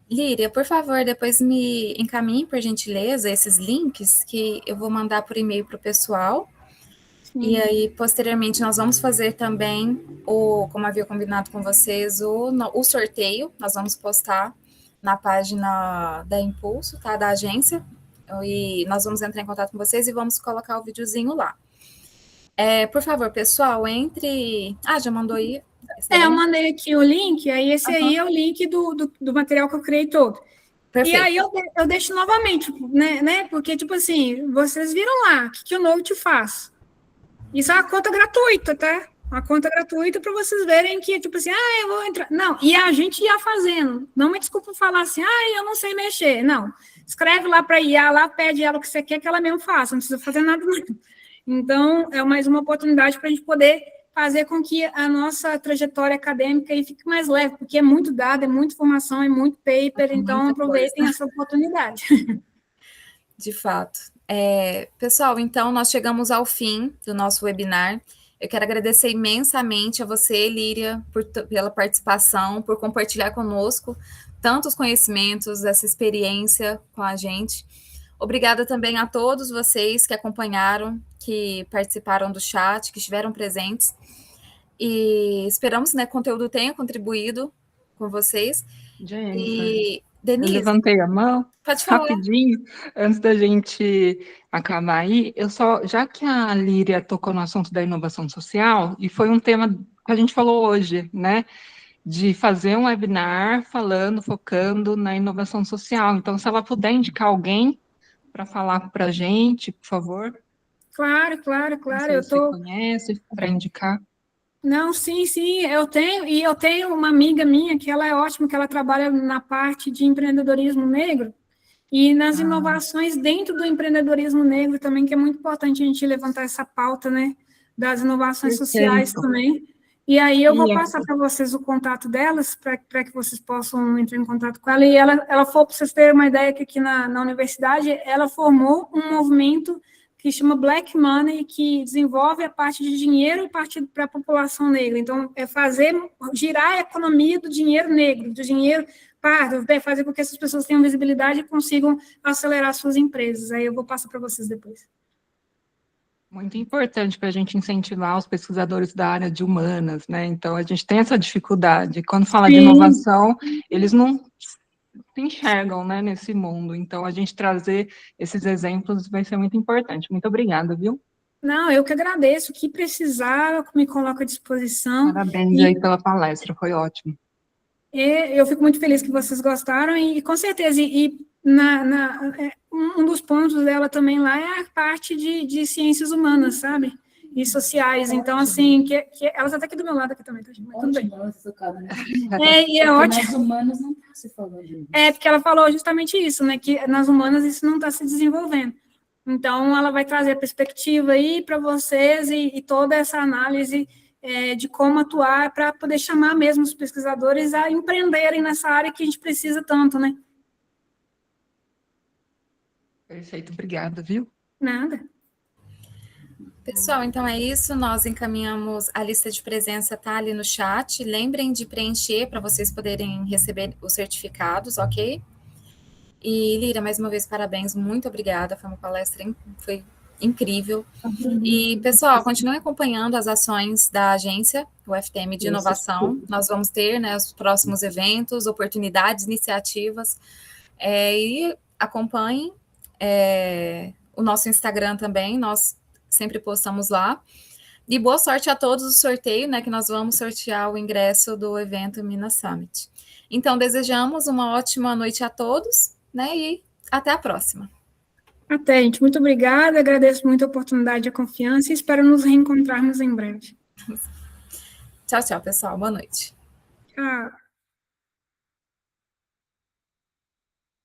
Speaker 2: Líria, por favor, depois me encaminhe, por gentileza, esses links que eu vou mandar por e-mail para o pessoal. Sim. E aí, posteriormente, nós vamos fazer também, como havia combinado com vocês, o sorteio. Nós vamos postar na página da Impulso, tá? Da agência. E nós vamos entrar em contato com vocês e vamos colocar o videozinho lá. Por favor, pessoal, entre... já mandou aí?
Speaker 1: Eu mandei aqui o link, aí esse aí é o link do material que eu criei todo. Perfeito. E aí eu deixo novamente, né? Porque, tipo assim, vocês viram lá, o que o Note faz? Isso é uma conta gratuita, tá? Uma conta gratuita para vocês verem que, tipo assim, eu vou entrar. Não, e a gente ia fazendo. Não me desculpa falar assim, eu não sei mexer. Não. Escreve lá para a IA, lá, pede ela o que você quer que ela mesmo faça, não precisa fazer nada. Não. Então, é mais uma oportunidade para a gente poder fazer com que a nossa trajetória acadêmica aí fique mais leve, porque é muito dado, é muita informação, é muito paper, então aproveitem essa oportunidade.
Speaker 2: De fato. Pessoal, então, nós chegamos ao fim do nosso webinar. Eu quero agradecer imensamente a você, Líria, pela participação, por compartilhar conosco tantos conhecimentos, essa experiência com a gente. Obrigada também a todos vocês que acompanharam, que participaram do chat, que estiveram presentes. E esperamos que o conteúdo tenha contribuído com vocês.
Speaker 3: Jennifer,
Speaker 2: e, Denise,
Speaker 3: eu levantei a mão.
Speaker 2: Pode falar.
Speaker 3: Rapidinho, antes da gente acabar aí, já que a Líria tocou no assunto da inovação social, e foi um tema que a gente falou hoje, né? De fazer um webinar focando na inovação social. Então, se ela puder indicar alguém para falar para a gente, por favor.
Speaker 1: Claro.
Speaker 3: Você conhece para indicar?
Speaker 1: Não, sim, eu tenho uma amiga minha que ela é ótima, que ela trabalha na parte de empreendedorismo negro e nas inovações dentro do empreendedorismo negro também, que é muito importante a gente levantar essa pauta, né, das inovações sociais também. E aí eu vou passar para vocês o contato delas, para que vocês possam entrar em contato com ela. E ela foi, para vocês terem uma ideia, que aqui na universidade, ela formou um movimento que chama Black Money, que desenvolve a parte de dinheiro e parte para a população negra. Então, é fazer girar a economia do dinheiro negro, do dinheiro pardo, fazer com que essas pessoas tenham visibilidade e consigam acelerar suas empresas. Aí eu vou passar para vocês depois.
Speaker 3: Muito importante para a gente incentivar os pesquisadores da área de humanas, né? Então, a gente tem essa dificuldade. Quando fala de inovação, eles não se enxergam, né, nesse mundo. Então, a gente trazer esses exemplos vai ser muito importante. Muito obrigada, viu?
Speaker 1: Não, eu que agradeço. O que precisar, eu me coloco à disposição.
Speaker 3: Parabéns aí pela palestra, foi ótimo.
Speaker 1: Eu fico muito feliz que vocês gostaram e com certeza, um dos pontos dela também lá é a parte de ciências humanas, sabe? E sociais. Então, assim, que elas até aqui do meu lado aqui também, tá, gente? Mas tudo bem. E é ótimo.
Speaker 4: Nas humanas não está se falando disso.
Speaker 1: Porque ela falou justamente isso, né? Que nas humanas isso não está se desenvolvendo. Então, ela vai trazer a perspectiva aí para vocês e toda essa análise de como atuar para poder chamar mesmo os pesquisadores a empreenderem nessa área que a gente precisa tanto, né?
Speaker 3: Perfeito, obrigada, viu?
Speaker 1: Nada.
Speaker 2: Pessoal, então é isso, nós encaminhamos a lista de presença, tá ali no chat, lembrem de preencher para vocês poderem receber os certificados, ok? E Líria, mais uma vez, parabéns, muito obrigada, foi uma palestra, foi incrível. E, pessoal, continuem acompanhando as ações da agência, o FTM de inovação, nós vamos ter, né, os próximos eventos, oportunidades, iniciativas, e acompanhem o nosso Instagram também, nós sempre postamos lá. E boa sorte a todos o sorteio, né, que nós vamos sortear o ingresso do evento Minas Summit. Então, desejamos uma ótima noite a todos, né, e até a próxima.
Speaker 1: Até, gente. Muito obrigada, agradeço muito a oportunidade e a confiança e espero nos reencontrarmos em breve.
Speaker 2: Tchau, tchau, pessoal. Boa noite.
Speaker 1: Tchau.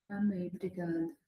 Speaker 4: Amém, obrigada.